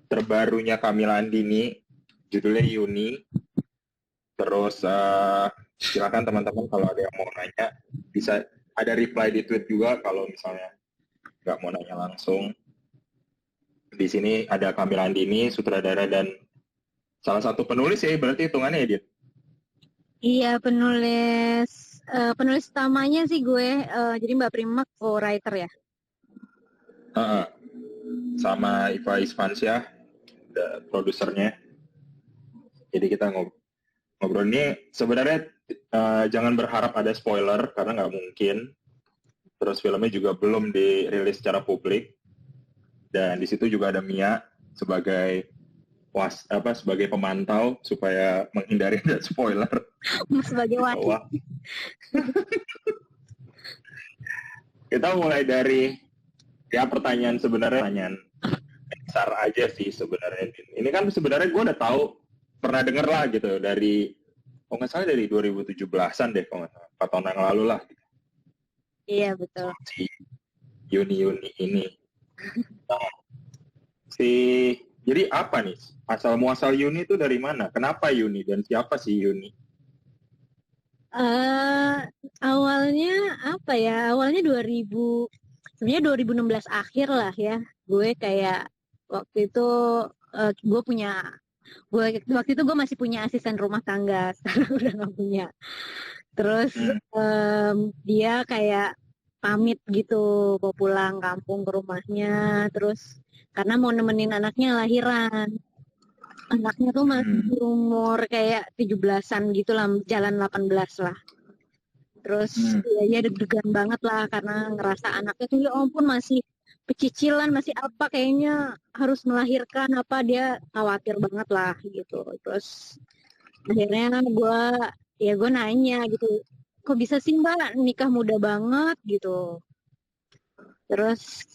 terbarunya Camilla Andini, judulnya Yuni. Terus silakan teman-teman kalau ada yang mau nanya, bisa ada reply di tweet juga kalau misalnya nggak mau nanya langsung. Di sini ada Camilla Andini, sutradara dan salah satu penulis ya, berarti hitungannya ya, Dit? Iya, penulis utamanya sih gue, jadi Mbak Prima co-writer ya. Sama Iva Isfansyah, produsernya. Jadi kita ngobrol ini sebenarnya jangan berharap ada spoiler karena nggak mungkin. Terus filmnya juga belum dirilis secara publik. Dan di situ juga ada Mia sebagai sebagai pemantau supaya menghindari ada spoiler. Sebagai wasit. Kita mulai dari pertanyaan besar aja sih sebenarnya. Ini kan sebenarnya gue udah tahu, pernah denger lah gitu dari, nggak salah dari 2017-an deh, kalau nggak salah, 4 tahun yang lalu lah. Gitu. Iya, betul. Si Yuni ini. Nah, jadi apa nih? Asal muasal Yuni itu dari mana? Kenapa Yuni dan siapa sih Yuni? Awalnya apa ya? Awalnya sebenarnya 2016 akhir lah ya. Gue kayak waktu itu waktu itu gue masih punya asisten rumah tangga, sekarang udah nggak punya. Terus dia kayak pamit gitu, mau pulang kampung ke rumahnya, terus karena mau nemenin anaknya lahiran. Anaknya tuh masih umur kayak 17-an gitu lah, jalan 18 lah. Terus dia deg-degan banget lah karena ngerasa anaknya tuh ya ampun masih pecicilan, masih apa, kayaknya harus melahirkan apa, dia khawatir banget lah gitu. Terus akhirnya gue nanya gitu, kok bisa sih Mbak nikah muda banget gitu. Terus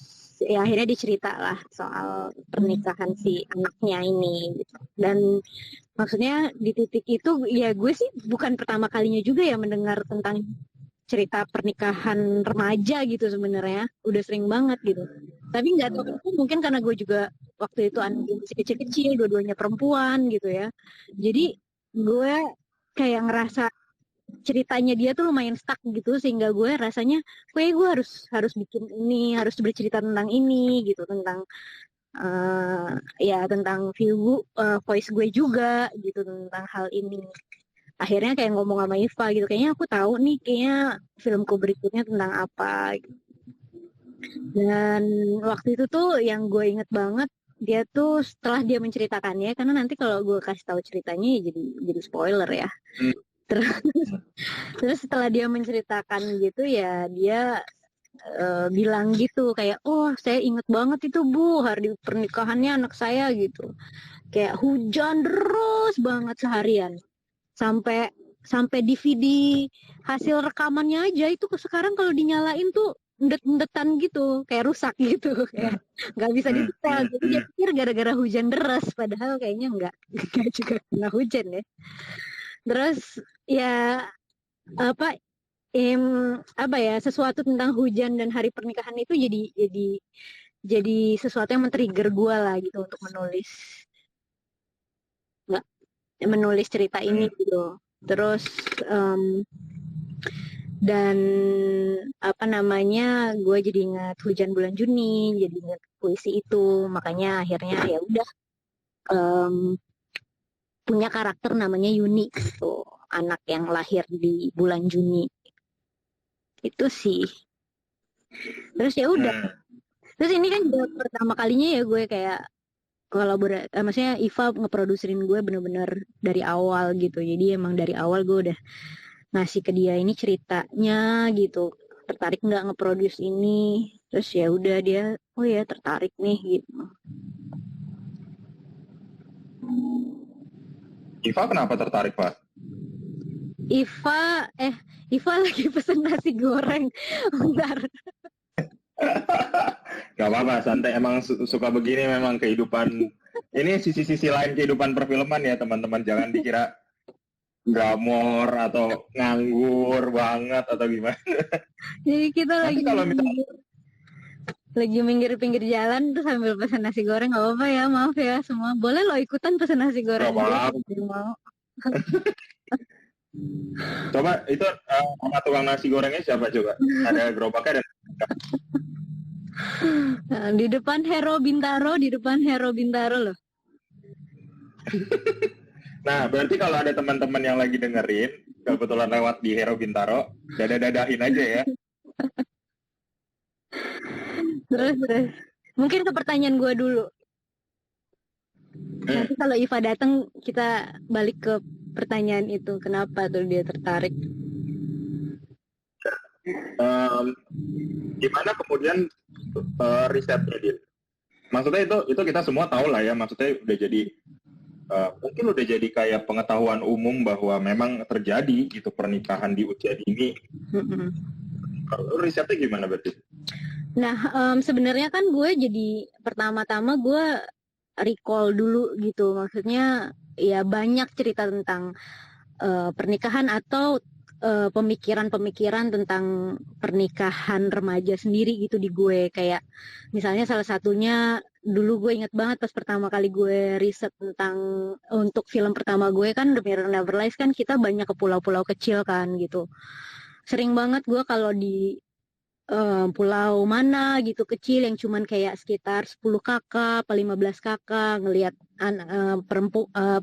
ya akhirnya dicerita lah soal pernikahan si anaknya ini gitu. Dan maksudnya di titik itu ya gue sih bukan pertama kalinya juga ya mendengar tentang cerita pernikahan remaja gitu sebenarnya, udah sering banget gitu. Tapi nggak tahu, mungkin karena gue juga waktu itu masih kecil-kecil, dua-duanya perempuan gitu ya. Jadi gue kayak ngerasa ceritanya dia tuh lumayan stuck gitu, sehingga gue rasanya gue harus bikin ini, harus bercerita tentang ini gitu, tentang tentang voice gue juga gitu tentang hal ini. Akhirnya kayak ngomong sama Iva gitu, kayaknya aku tahu nih kayaknya filmku berikutnya tentang apa gitu. Dan waktu itu tuh yang gue inget banget, dia tuh setelah dia menceritakannya, karena nanti kalau gue kasih tahu ceritanya ya jadi spoiler ya. Terus setelah dia menceritakan gitu ya, dia bilang gitu kayak, oh saya inget banget itu Bu, hari pernikahannya anak saya gitu, kayak hujan terus banget seharian, sampai DVD hasil rekamannya aja itu sekarang kalau dinyalain tuh endet-endetan gitu, kayak rusak gitu, kayak nggak bisa disetel. Jadi dia pikir gara-gara hujan deras, padahal kayaknya nggak juga kena hujan ya. Terus ya sesuatu tentang hujan dan hari pernikahan itu jadi sesuatu yang men-trigger gue lah gitu untuk menulis cerita ini gitu. Terus dan gue jadi ingat hujan bulan Juni, jadi ingat puisi itu, makanya akhirnya ya udah punya karakter namanya Yuni gitu, anak yang lahir di bulan Juni. Itu sih. Terus ya udah. Terus ini kan juga pertama kalinya ya gue kayak maksudnya Iva ngeproduserin gue bener-bener dari awal gitu. Jadi emang dari awal gue udah ngasih ke dia ini ceritanya gitu, tertarik nggak ngeproduce ini. Terus ya udah dia, oh ya tertarik nih gitu. Iva kenapa tertarik, Pak? Iva lagi pesen nasi goreng. Bentar. Gak apa-apa, santai. Emang suka begini memang kehidupan. Ini sisi-sisi lain kehidupan perfilman ya teman-teman. Jangan dikira glamor atau nganggur banget atau gimana. Jadi kita lagi kalau misalnya lagi pinggir-pinggir jalan terus sambil pesan nasi goreng, nggak apa-apa ya, maaf ya semua, boleh lo ikutan pesan nasi goreng Gak gue apa-apa. kalau mau. Coba itu sama tukang nasi gorengnya siapa coba? Ada gerobaknya dan Nah, di depan Hero Bintaro loh. nah, berarti kalau ada teman-teman yang lagi dengerin, kebetulan lewat di Hero Bintaro, dada-dadahin aja ya. Terus mungkin ke pertanyaan gue dulu. Nanti kalau Iva datang kita balik ke pertanyaan itu, kenapa tuh dia tertarik? Gimana kemudian risetnya dia? Maksudnya itu kita semua tahu lah ya, maksudnya udah jadi mungkin udah jadi kayak pengetahuan umum bahwa memang terjadi gitu pernikahan di usia dini. Kalau risetnya gimana berarti? Nah, sebenarnya kan gue jadi pertama-tama gue recall dulu gitu, maksudnya ya banyak cerita tentang pernikahan atau pemikiran-pemikiran tentang pernikahan remaja sendiri gitu di gue. Kayak misalnya salah satunya dulu gue inget banget pas pertama kali gue riset tentang untuk film pertama gue kan The Mirror Never Lies, kan kita banyak ke pulau-pulau kecil kan gitu. Sering banget gue kalau di pulau mana gitu kecil yang cuman kayak sekitar 10 kakak, apa 15 kakak, ngelihat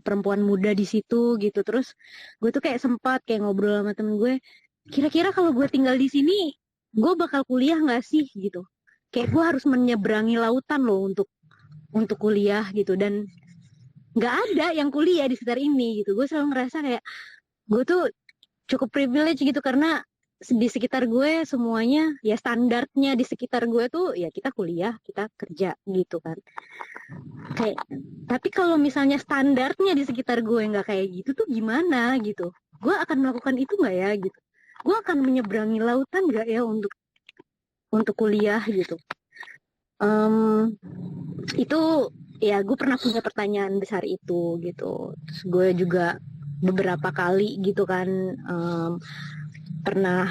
perempuan muda di situ gitu. Terus gue tuh kayak sempat kayak ngobrol sama temen gue, kira-kira kalau gue tinggal di sini, gue bakal kuliah nggak sih gitu. Kayak gue harus menyeberangi lautan loh untuk kuliah gitu, dan nggak ada yang kuliah di sekitar ini gitu. Gue selalu ngerasa kayak gue tuh cukup privilege gitu, karena di sekitar gue semuanya ya standarnya di sekitar gue tuh ya kita kuliah, kita kerja gitu kan. Kayak tapi kalau misalnya standarnya di sekitar gue nggak kayak gitu tuh gimana gitu. Gue akan melakukan itu nggak ya gitu. Gue akan menyeberangi lautan nggak ya untuk kuliah gitu. Itu ya gue pernah punya pertanyaan besar itu gitu. Terus gue juga beberapa kali gitu kan pernah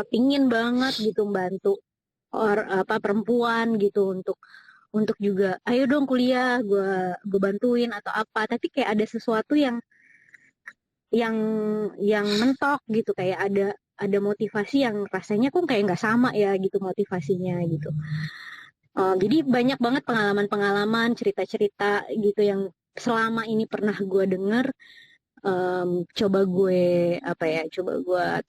pingin banget gitu bantu perempuan gitu untuk juga ayo dong kuliah, gue bantuin atau apa, tapi kayak ada sesuatu yang yang mentok gitu, kayak ada motivasi yang rasanya kok kayak nggak sama ya gitu motivasinya gitu. Jadi banyak banget pengalaman-pengalaman, cerita-cerita gitu yang selama ini pernah gue denger, coba gue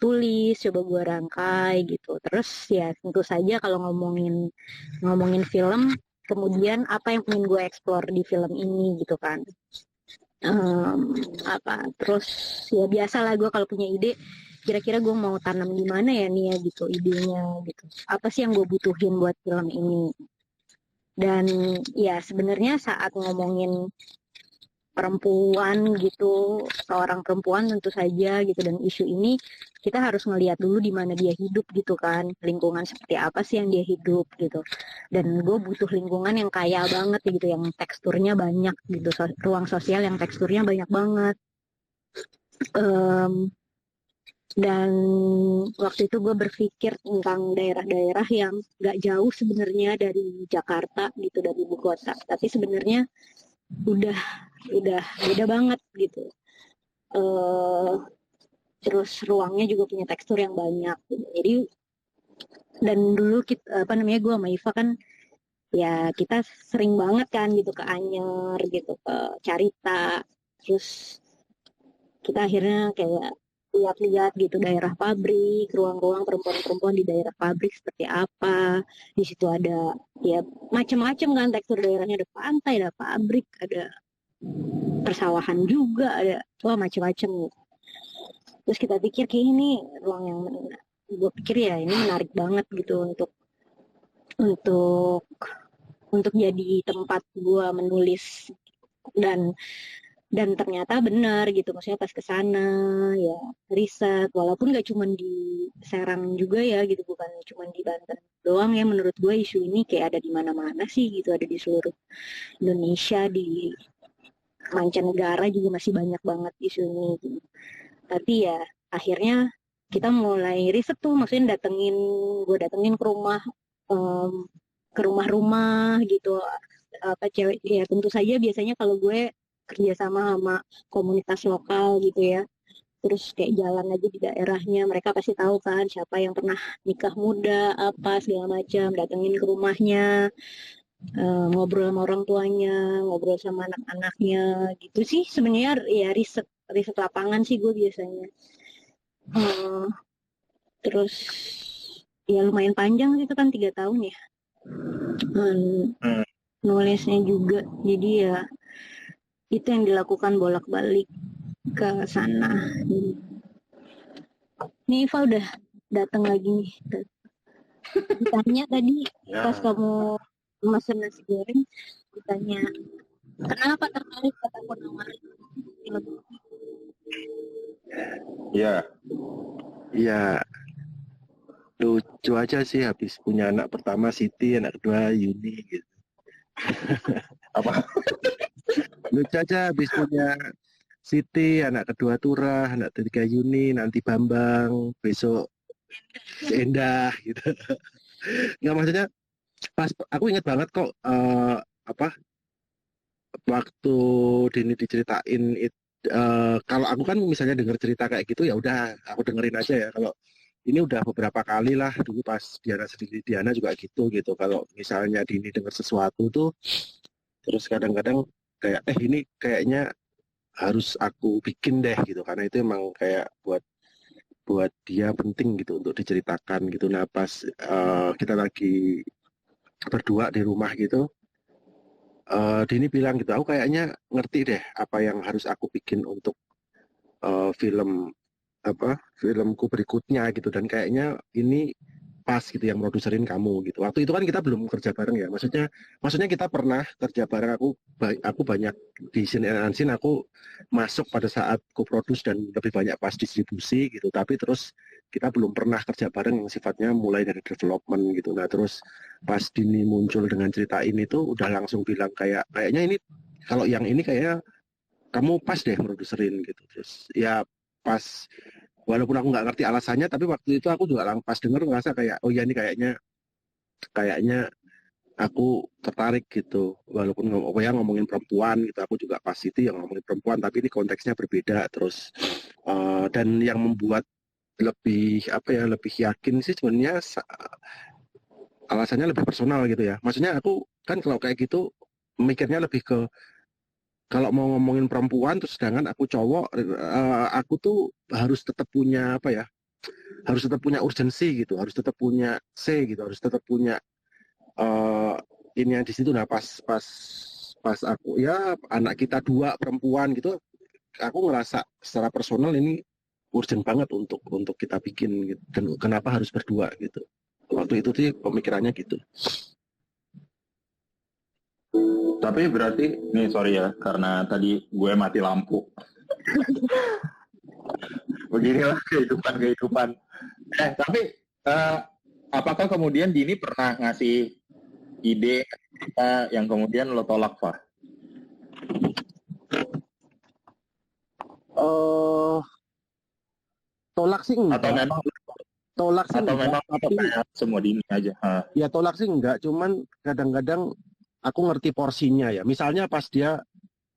tulis, coba gue rangkai gitu. Terus ya tentu saja kalau ngomongin film, kemudian apa yang ingin gue explore di film ini gitu kan. Terus ya biasalah gue kalau punya ide, kira-kira gue mau tanam di mana ya nih ya gitu idenya gitu. Apa sih yang gue butuhin buat film ini? Dan ya sebenarnya saat ngomongin perempuan gitu, seorang perempuan tentu saja gitu, dan isu ini kita harus ngelihat dulu di mana dia hidup gitu kan, lingkungan seperti apa sih yang dia hidup gitu. Dan gue butuh lingkungan yang kaya banget gitu, yang teksturnya banyak gitu, ruang sosial yang teksturnya banyak banget. Dan waktu itu gue berpikir tentang daerah-daerah yang gak jauh sebenarnya dari Jakarta gitu, dari ibu kota, tapi sebenarnya udah beda banget gitu. Terus ruangnya juga punya tekstur yang banyak gitu. Jadi dan dulu kita gue sama Iva kan ya kita sering banget kan gitu ke Anyer gitu, ke Carita. Terus kita akhirnya kayak lihat-lihat gitu daerah pabrik, ruang-ruang perempuan-perempuan di daerah pabrik seperti apa. Di situ ada ya macam-macam kan tekstur daerahnya, ada pantai, ada pabrik, ada persawahan juga, ada macam-macam. Terus kita pikir kayak ini ruang yang gue pikir ya ini menarik banget gitu untuk untuk jadi tempat gue menulis. Dan ternyata benar gitu, maksudnya pas ke sana ya riset, walaupun gak cuma di Serang juga ya gitu, bukan cuma di Banten doang ya, menurut gue isu ini kayak ada di mana-mana sih gitu, ada di seluruh Indonesia, di mancanegara juga masih banyak banget isu ini gitu. Tapi ya akhirnya kita mulai riset tuh, maksudnya gue datengin ke rumah ke rumah-rumah gitu. Apa cewek ya, tentu saja biasanya kalau gue kerjasama sama komunitas lokal gitu ya, terus kayak jalan aja di daerahnya, mereka pasti tahu kan siapa yang pernah nikah muda apa segala macam, datengin ke rumahnya, ngobrol sama orang tuanya, ngobrol sama anak-anaknya gitu sih sebenarnya. Ya riset riset lapangan sih gue biasanya. Eh, terus ya lumayan panjang sih, itu kan 3 tahun ya. Hmm. Nulisnya juga, jadi ya itu yang dilakukan bolak-balik ke sana. Nih Iva udah datang lagi nih. Ditanya tadi pas kamu masak nasi goreng, ditanya kenapa tertarik kata aku nawarin film. Iya. Ya lucu aja sih, habis punya anak pertama Siti, anak kedua Yuni gitu. Apa? Lucu aja habis punya Siti, anak kedua Turah, anak ketiga Yuni, nanti Bambang, besok Endah gitu. Nggak, maksudnya pas aku ingat banget kok apa waktu Dini diceritain kalau aku kan misalnya denger cerita kayak gitu ya udah aku dengerin aja ya. Kalau ini udah beberapa kali lah, dulu pas Diana juga gitu. Kalau misalnya Dini denger sesuatu tuh terus kadang-kadang kayak ini kayaknya harus aku bikin deh gitu, karena itu emang kayak buat dia penting gitu untuk diceritakan gitu. Nah pas kita lagi berdua di rumah gitu, Dini bilang gitu, aku kayaknya ngerti deh apa yang harus aku bikin untuk filmku berikutnya gitu, dan kayaknya ini pas gitu yang produserin kamu gitu. Waktu itu kan kita belum kerja bareng ya, maksudnya kita pernah kerja bareng. Aku banyak di Scene and Unseen, aku masuk pada saat co-produce dan lebih banyak pas distribusi gitu, tapi terus kita belum pernah kerja bareng yang sifatnya mulai dari development gitu. Nah terus pas Dini muncul dengan cerita ini tuh udah langsung bilang kayaknya ini, kalau yang ini kayaknya kamu pas deh produserin gitu. Terus ya pas, walaupun aku nggak ngerti alasannya, tapi waktu itu aku juga pas denger ngerasa kayak oh ya ini kayaknya aku tertarik gitu. Walaupun ngomongin perempuan gitu, aku juga pas itu yang ngomongin perempuan, tapi ini konteksnya berbeda. Terus dan yang membuat lebih lebih yakin sih sebenarnya alasannya lebih personal gitu ya. Maksudnya aku kan kalau kayak gitu mikirnya lebih ke, kalau mau ngomongin perempuan terus sedangkan aku cowok, aku tuh harus tetap punya harus tetap punya urgensi gitu, harus tetap punya gitu, harus tetap punya ini yang di situ. Nah pas aku ya anak kita 2 perempuan gitu, aku ngerasa secara personal ini urgent banget untuk kita bikin gitu. Dan kenapa harus berdua gitu, waktu itu sih pemikirannya gitu. Tapi berarti, nih sorry ya, karena tadi gue mati lampu. Beginilah kehidupan. Tapi apakah kemudian Dini pernah ngasih ide yang kemudian lo tolak, Pak? Tolak sih enggak. Atau memang kayak semua Dini aja? Ya tolak sih enggak, cuman kadang-kadang aku ngerti porsinya ya. Misalnya pas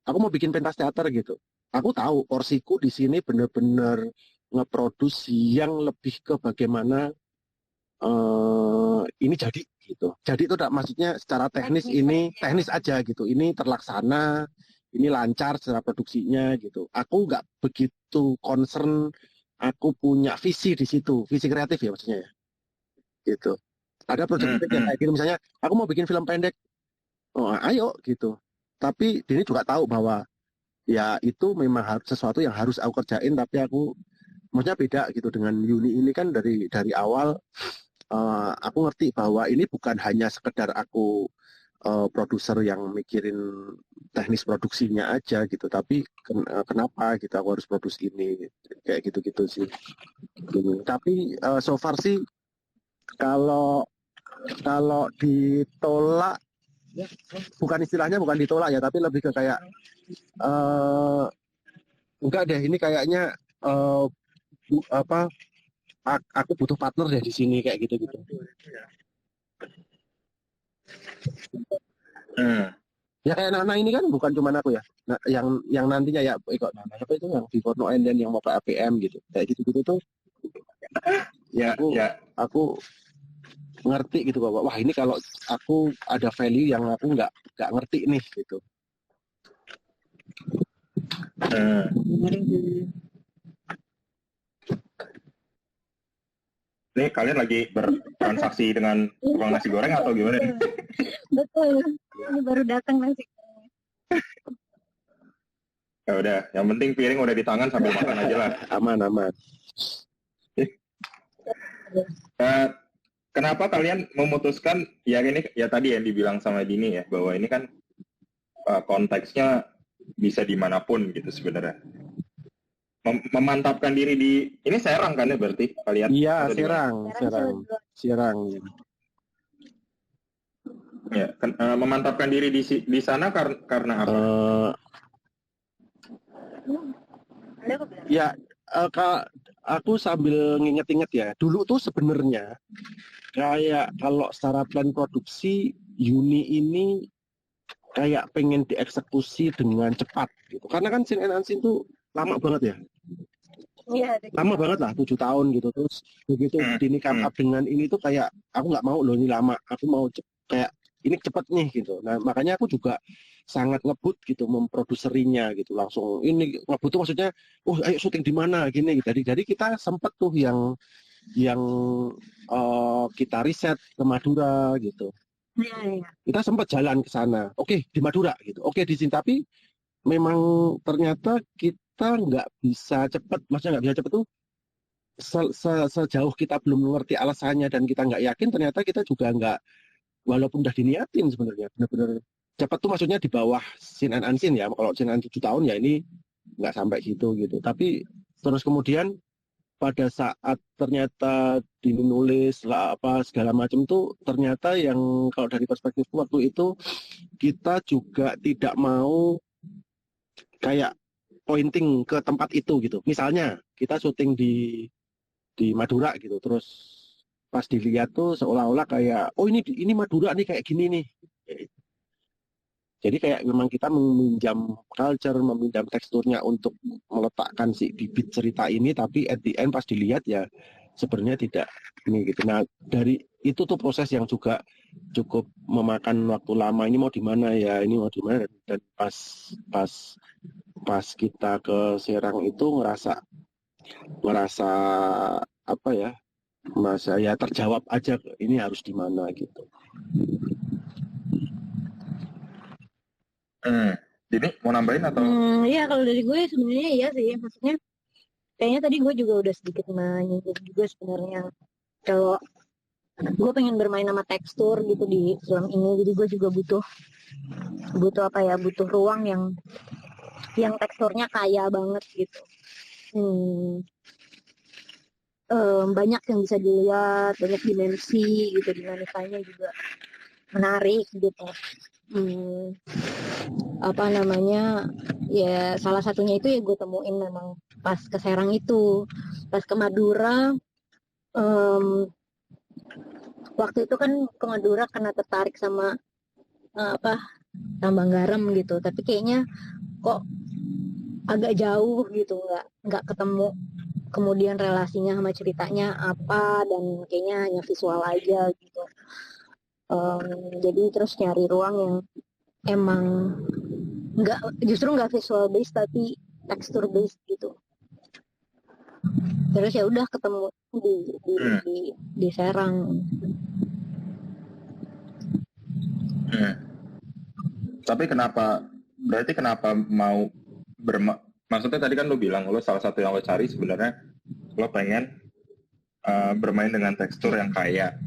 aku mau bikin pentas teater gitu, aku tahu porsiku di sini bener-bener ngeproduksi yang lebih ke bagaimana ini jadi gitu. Jadi itu maksudnya secara teknis ini teknis aja gitu. Ini terlaksana, ini lancar secara produksinya gitu. Aku nggak begitu concern. Aku punya visi di situ, visi kreatif ya maksudnya ya. Gitu. Ada proyek yang kayak gitu, misalnya aku mau bikin film pendek, oh ayo gitu. Tapi Dini juga tahu bahwa ya itu memang sesuatu yang harus aku kerjain, tapi aku maksudnya beda gitu dengan Yuni ini kan dari awal aku ngerti bahwa ini bukan hanya sekedar aku produser yang mikirin teknis produksinya aja gitu, tapi kenapa gitu aku harus produksi ini, kayak gitu-gitu sih. Tapi so far sih kalau ditolak, bukan istilahnya bukan ditolak ya, tapi lebih ke kayak enggak deh, ini kayaknya aku butuh partner deh di sini, kayak gitu. Hmm. Ya kayak Nana ini kan bukan cuma aku ya. Nah, yang nantinya ya ikut Nana apa itu yang Before No End dan yang mau ke APM gitu. Kayak gitu-gitu tuh Ya, ya. aku ngerti gitu bahwa wah ini kalau aku ada value yang aku nggak ngerti nih gitu. Hmm. Ini kalian lagi bertransaksi dengan tukang nasi goreng atau gimana nih? Betul. Ini baru datang nasi. Ya udah, yang penting piring udah di tangan sambil makan aja lah. Aman. Kenapa kalian memutuskan ya ini ya tadi yang dibilang sama Dini ya bahwa ini kan konteksnya bisa dimanapun gitu sebenarnya. Memantapkan diri di ini Serang kan ya berarti kalian? Iya, Serang. Ya, memantapkan diri di sana karena apa? Ya, aku sambil nginget-inget ya. Dulu tuh sebenarnya kayak kalau secara plan produksi Uni ini kayak pengen dieksekusi dengan cepat gitu. Karena kan Sin and Unseen tuh lama banget ya. Iya. Lama banget lah, 7 tahun gitu. Terus begitu Dini come up dengan ini tuh kayak aku nggak mau loh ini lama. Aku mau kayak ini cepet nih gitu. Nah makanya aku juga sangat ngebut gitu memproduserinya gitu langsung. Ini ngebut tuh maksudnya, ayo syuting di mana gini. Jadi kita sempet tuh yang kita riset ke Madura gitu. Iya. Kita sempat jalan ke sana. Oke, di Madura gitu. Oke, di sini tapi memang ternyata kita nggak bisa cepat. Maksudnya nggak bisa cepat tuh sejauh kita belum mengerti alasannya dan kita nggak yakin, ternyata kita juga nggak, walaupun udah diniatin sebenarnya benar-benar cepat tuh maksudnya di bawah Sin and Unseen ya. Kalau Sin and 7 tahun ya ini nggak sampai situ gitu. Tapi terus kemudian pada saat ternyata dinulis lah apa segala macam tuh ternyata yang kalau dari perspektif waktu itu kita juga tidak mau kayak pointing ke tempat itu gitu. Misalnya kita syuting di Madura gitu, terus pas dilihat tuh seolah-olah kayak ini Madura nih kayak gini nih. Jadi kayak memang kita meminjam culture, meminjam teksturnya untuk meletakkan si bibit cerita ini, tapi at the end pas dilihat ya sebenarnya tidak ini gitu. Nah dari itu tuh proses yang juga cukup memakan waktu lama. Ini mau di mana ya, ini mau di mana, dan pas kita ke Serang itu ngerasa apa ya, merasa ya terjawab aja ini harus di mana gitu. Jadi mau nambahin atau? Iya kalau dari gue sebenarnya iya sih, maksudnya kayaknya tadi gue juga udah sedikit menyinggung juga sebenarnya kalau gue pengen bermain sama tekstur gitu di film ini, jadi gue juga butuh apa ya, butuh ruang yang teksturnya kaya banget gitu. Banyak yang bisa dilihat, banyak dimensi gitu, dinamikanya juga menarik gitu. Apa namanya ya, salah satunya itu ya gue temuin memang pas ke Serang itu. Pas ke Madura waktu itu kan ke Madura karena tertarik sama tambang garam gitu, tapi kayaknya kok agak jauh gitu, nggak ketemu kemudian relasinya sama ceritanya apa, dan kayaknya hanya visual aja gitu. Jadi terus nyari ruang yang emang justru nggak visual based tapi tekstur based gitu. Terus ya udah ketemu di Serang. Tapi berarti kenapa mau maksudnya tadi kan lo bilang lo salah satu yang lo cari sebenarnya lo pengen bermain dengan tekstur yang kaya.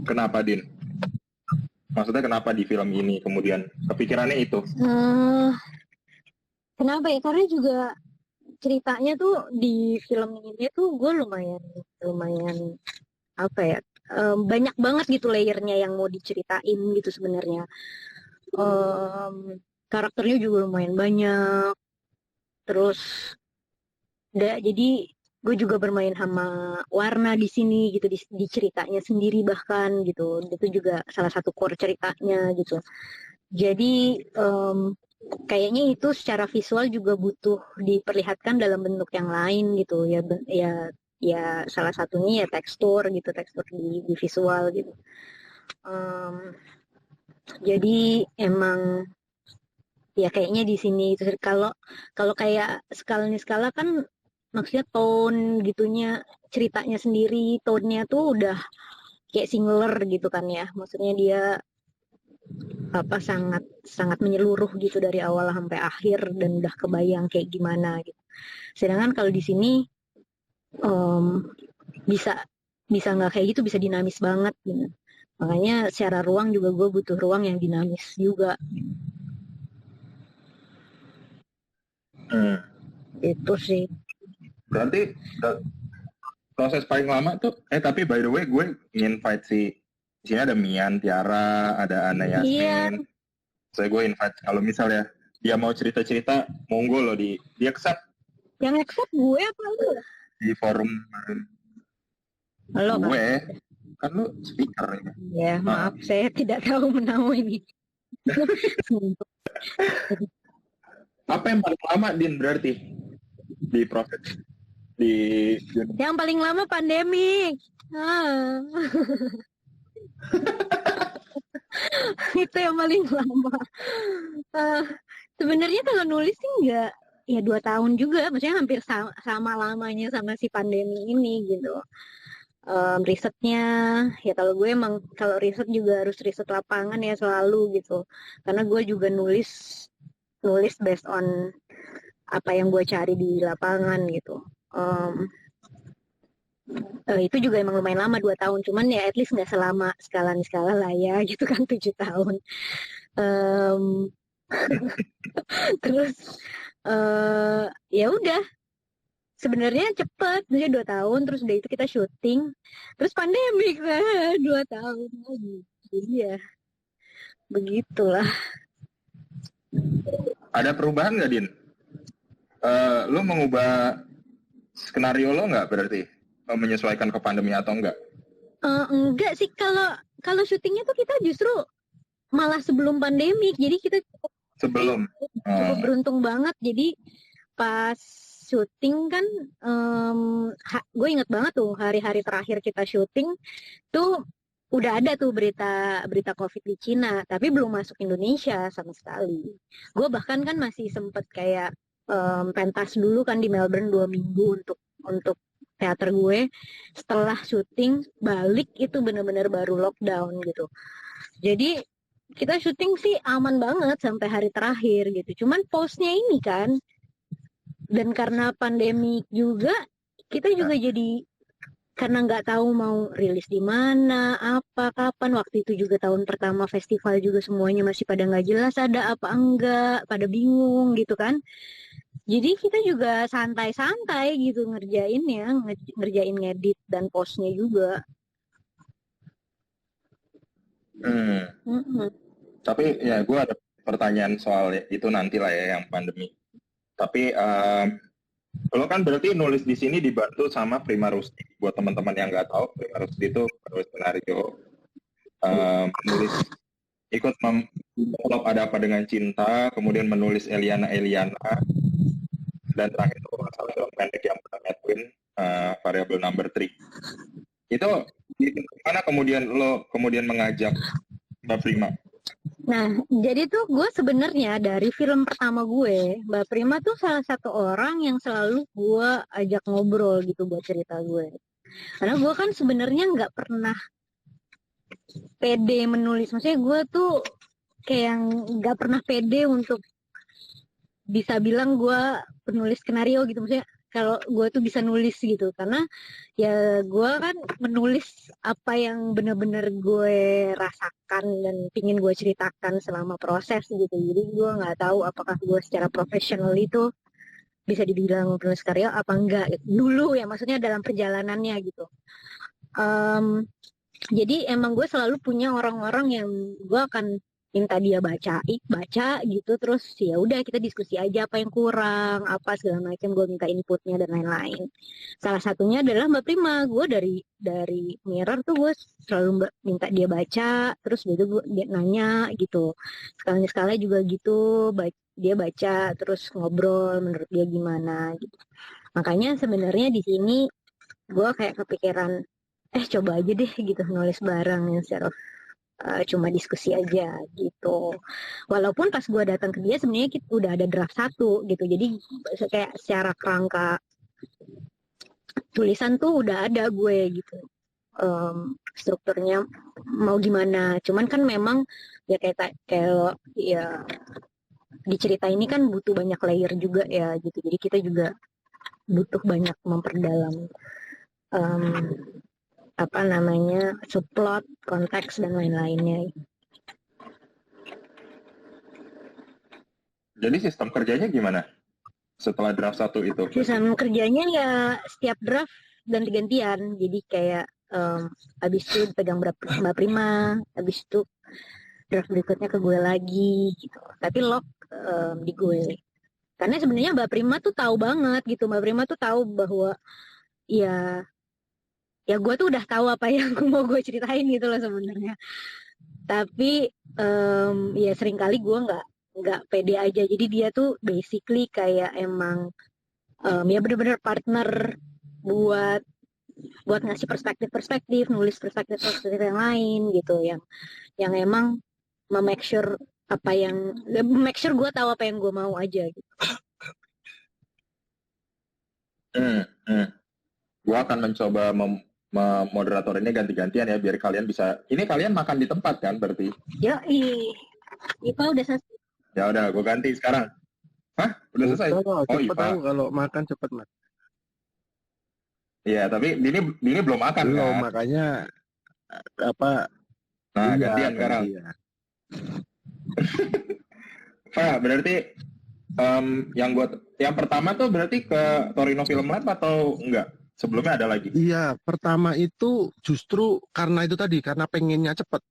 Kenapa, Din? Maksudnya kenapa di film ini kemudian kepikirannya itu? Kenapa ya? Karena juga ceritanya tuh di film ini tuh gue lumayan apa ya, banyak banget gitu layernya yang mau diceritain gitu sebenarnya. Karakternya juga lumayan banyak. Terus jadi gue juga bermain sama warna di sini gitu, di ceritanya sendiri bahkan gitu, itu juga salah satu core ceritanya gitu. Jadi kayaknya itu secara visual juga butuh diperlihatkan dalam bentuk yang lain gitu ya, ya salah satunya ya tekstur gitu, tekstur di visual gitu. Jadi emang ya kayaknya di sini itu kalau kayak skala kan maksudnya tone gitunya, ceritanya sendiri tone-nya tuh udah kayak singular gitu kan ya, maksudnya dia apa sangat sangat menyeluruh gitu dari awal sampai akhir dan udah kebayang kayak gimana gitu. Sedangkan kalau di sini bisa nggak kayak gitu, bisa dinamis banget gitu. Makanya secara ruang juga gue butuh ruang yang dinamis juga. Itu sih. Berarti proses paling lama tuh, tapi by the way gue invite di sini ada Mian, Tiara, ada Ana Yasmin. Iya. Saya gue invite kalau misalnya dia mau cerita-cerita, monggo loh di accept. Yang accept gue apa lu? Di forum. Halo, gue kan lu speaker ya. Ya, maaf saya tidak tahu menau ini. Apa yang paling lama Din berarti di proses yang paling lama pandemik. Itu yang paling lama. Sebenarnya kalau nulis sih enggak, ya 2 tahun juga, maksudnya hampir sama lamanya sama si pandemi ini gitu. Risetnya ya kalau gue emang kalau riset juga harus riset lapangan ya selalu gitu, karena gue juga nulis based on apa yang gue cari di lapangan gitu. Itu juga emang lumayan lama 2 tahun, cuman ya at least nggak selama skala lah ya gitu kan, 7 tahun. Terus ya udah sebenarnya cepet, maksudnya 2 tahun, terus udah itu kita syuting, terus pandemik 2 tahun lagi, jadi ya begitulah. Ada perubahan nggak Din? Lo mengubah skenario lo nggak berarti? Menyesuaikan ke pandemi atau enggak? Enggak sih, kalau syutingnya tuh kita justru malah sebelum pandemik, jadi kita sebelum cukup beruntung banget. Jadi pas syuting kan gue inget banget tuh hari-hari terakhir kita syuting tuh udah ada tuh berita COVID di Cina, tapi belum masuk Indonesia sama sekali. Gue bahkan kan masih sempet kayak pentas dulu kan di Melbourne 2 minggu untuk teater gue. Setelah syuting balik itu benar-benar baru lockdown gitu. Jadi kita syuting sih aman banget sampai hari terakhir gitu. Cuman postnya ini kan, dan karena pandemi juga kita juga jadi karena nggak tahu mau rilis di mana, apa, kapan. Waktu itu juga tahun pertama festival juga semuanya masih pada nggak jelas ada apa enggak, pada bingung gitu kan. Jadi kita juga santai-santai gitu ngerjain ngedit dan postnya juga. Tapi ya gue ada pertanyaan soal itu nanti lah ya yang pandemi. Tapi lo kan berarti nulis di sini dibantu sama Prima Rusdi. Buat teman-teman yang nggak tahu, Prima Rusdi itu penulis skenario, nulis ikut memdevelop Ada Apa Dengan Cinta, kemudian menulis Eliana, dan terakhir itu masalah film pendek yang pernah Edwin, Variable Number 3. Itu gimana kemudian lo mengajak Mbak Prima? Nah, jadi tuh gue sebenarnya dari film pertama gue, Mbak Prima tuh salah satu orang yang selalu gue ajak ngobrol gitu buat cerita gue. Karena gue kan sebenarnya nggak pernah pede menulis. Maksudnya gue tuh kayak nggak pernah pede untuk bisa bilang gue penulis skenario gitu. Maksudnya kalau gue tuh bisa nulis gitu, karena ya gue kan menulis apa yang benar-benar gue rasakan dan pingin gue ceritakan selama proses gitu. Jadi gue nggak tahu apakah gue secara profesional itu bisa dibilang penulis karya apa enggak dulu ya, maksudnya dalam perjalanannya gitu. Jadi emang gue selalu punya orang-orang yang gue akan minta dia baca gitu, terus ya udah kita diskusi aja apa yang kurang, apa segala macam, gue minta inputnya dan lain-lain. Salah satunya adalah Mbak Prima. Gue dari Mirror tuh gue selalu minta dia baca, terus dia nanya gitu. Sekali-sekala juga gitu, dia baca terus ngobrol menurut dia gimana gitu. Makanya sebenarnya di sini gue kayak kepikiran, coba aja deh gitu nulis bareng instead of cuma diskusi aja gitu. Walaupun pas gue datang ke dia sebenarnya udah ada draft 1 gitu. Jadi kayak secara kerangka tulisan tuh udah ada gue gitu. Strukturnya mau gimana. Cuman kan memang ya kayak ya di cerita ini kan butuh banyak layer juga ya gitu. Jadi kita juga butuh banyak memperdalam apa namanya subplot, konteks dan lain-lainnya. Jadi sistem kerjanya gimana setelah draft 1 itu? Sistem kerjanya ya setiap draft ganti-gantian. Jadi kayak habis itu pegang Mbak Prima, habis itu draft berikutnya ke gue lagi gitu. Tapi lock di gue. Karena sebenarnya Mbak Prima tuh tahu banget gitu. Mbak Prima tuh tahu bahwa ya gue tuh udah tahu apa yang mau gue ceritain gitu loh sebenarnya. Tapi ya seringkali gue nggak pede aja. Jadi dia tuh basically kayak emang ya bener-bener partner buat ngasih perspektif, nulis perspektif yang lain gitu, yang emang make sure gue tahu apa yang gue mau aja gitu. Gue akan mencoba moderator ini ganti-gantian ya biar kalian bisa. Ini kalian makan di tempat kan berarti? Ya, Ipa udah selesai. Ya udah, gue ganti sekarang. Hah? Udah selesai? Cepet tahu kalau makan cepet mas. Iya, tapi Dini belum makan belum, kan? Makanya apa? Nah, iya, gantian sekarang. Pak, berarti yang pertama tuh berarti ke Torino Film Lab atau enggak? Sebelumnya ada lagi? Iya, pertama itu justru karena itu tadi, karena pengennya cepet.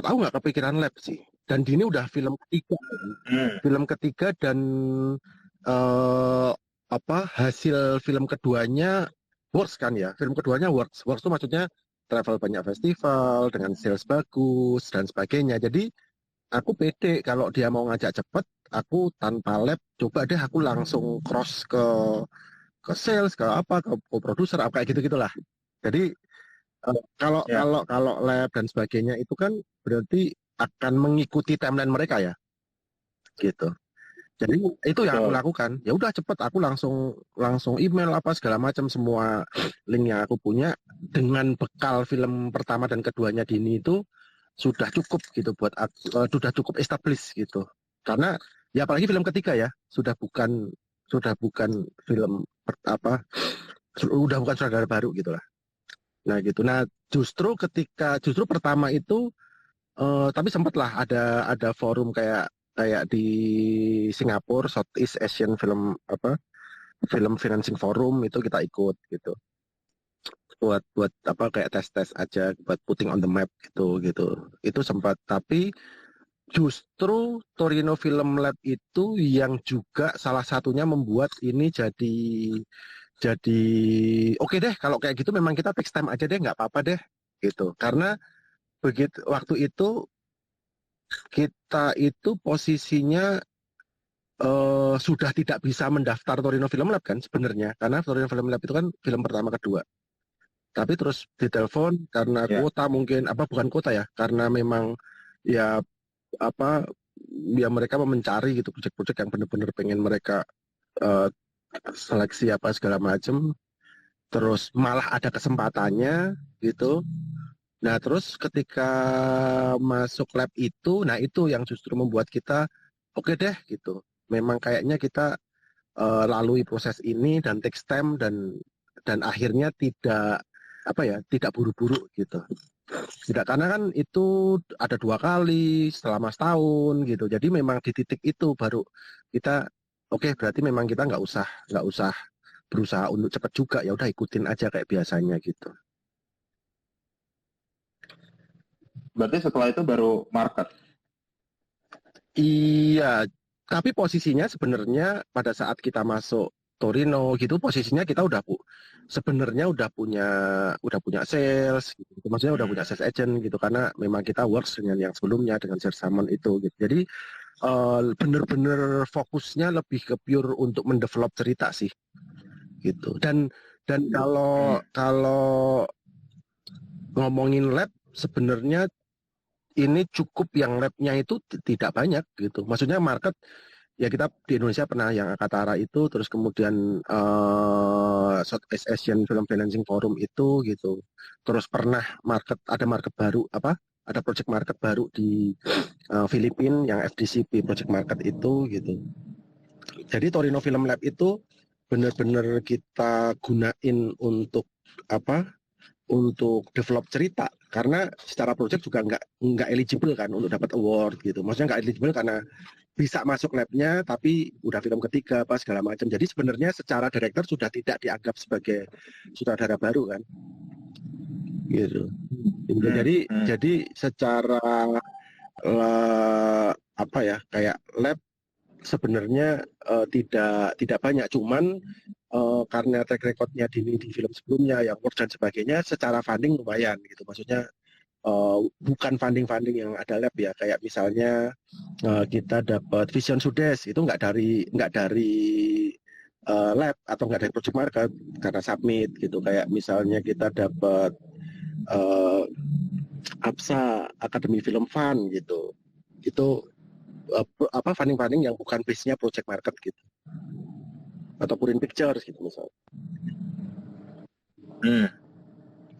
Aku nggak kepikiran lab sih. Dan Dini udah film ketiga dan hasil film keduanya works kan ya. Film keduanya works tuh maksudnya travel banyak festival dengan sales bagus dan sebagainya. Jadi aku pede kalau dia mau ngajak cepet, aku tanpa lab coba deh aku langsung cross ke sales, ke produser apa kayak gitu-gitulah. Jadi kalau lab dan sebagainya itu kan berarti akan mengikuti timeline mereka ya. Gitu. Jadi itu yang aku lakukan. Ya udah cepet, aku langsung email apa segala macam, semua link yang aku punya dengan bekal film pertama dan keduanya Dini itu sudah cukup gitu buat sudah cukup established gitu. Karena ya apalagi film ketiga ya, sudah bukan film udah bukan saudara baru gitulah. Nah gitu. Nah justru pertama itu tapi sempatlah ada forum kayak di Singapura, Southeast Asian Film Financing Forum, itu kita ikut gitu. Buat kayak tes aja, buat putting on the map gitu. Itu sempat, tapi justru Torino Film Lab itu yang juga salah satunya membuat ini jadi oke deh kalau kayak gitu, memang kita take time aja deh, nggak apa-apa deh gitu. Karena begitu waktu itu kita itu posisinya sudah tidak bisa mendaftar Torino Film Lab kan sebenarnya, karena Torino Film Lab itu kan film pertama kedua. Tapi terus ditelepon karena kuota mungkin bukan kuota ya, karena memang ya mereka mencari gitu proyek-proyek yang benar-benar pengen mereka seleksi apa segala macam. Terus malah ada kesempatannya gitu. Nah terus ketika masuk lab itu, nah itu yang justru membuat kita oke deh gitu. Memang kayaknya kita lalui proses ini dan take time dan akhirnya tidak buru-buru gitu. Tidak, karena kan itu ada 2 kali selama setahun gitu. Jadi memang di titik itu baru kita oke, berarti memang kita nggak usah berusaha untuk cepat juga, ya udah ikutin aja kayak biasanya gitu. Berarti setelah itu baru market. Iya, tapi posisinya sebenarnya pada saat kita masuk Torino gitu, posisinya kita sebenarnya udah punya sales gitu. Maksudnya udah punya sales agent gitu, karena memang kita works dengan yang sebelumnya dengan Sir Salmon itu gitu. Jadi bener-bener fokusnya lebih ke pure untuk mendevelop cerita sih gitu. Dan kalau ngomongin lab, sebenarnya ini cukup yang labnya itu tidak banyak gitu. Maksudnya market ya, kita di Indonesia pernah yang Akatara itu, terus kemudian Southeast Asian Film Financing Forum itu gitu. Terus pernah ada market baru ada project market baru di Filipina yang FDCP project market itu gitu. Jadi Torino Film Lab itu benar-benar kita gunain untuk untuk develop cerita, karena secara project juga nggak eligible kan untuk dapat award gitu. Maksudnya nggak eligible karena bisa masuk labnya tapi udah film ketiga segala macam. Jadi sebenarnya secara director sudah tidak dianggap sebagai sutradara baru kan gitu. Jadi secara kayak lab sebenarnya tidak banyak, cuman karena track recordnya di film sebelumnya yang work dan sebagainya, secara funding lumayan gitu. Maksudnya bukan funding yang ada lab ya, kayak misalnya kita dapat Vision Sudes itu nggak dari lab atau nggak dari project market, karena submit gitu. Kayak misalnya kita dapat APSA Academy Film Fund gitu, itu funding yang bukan base-nya project market gitu, atau Purin Pictures gitu misalnya.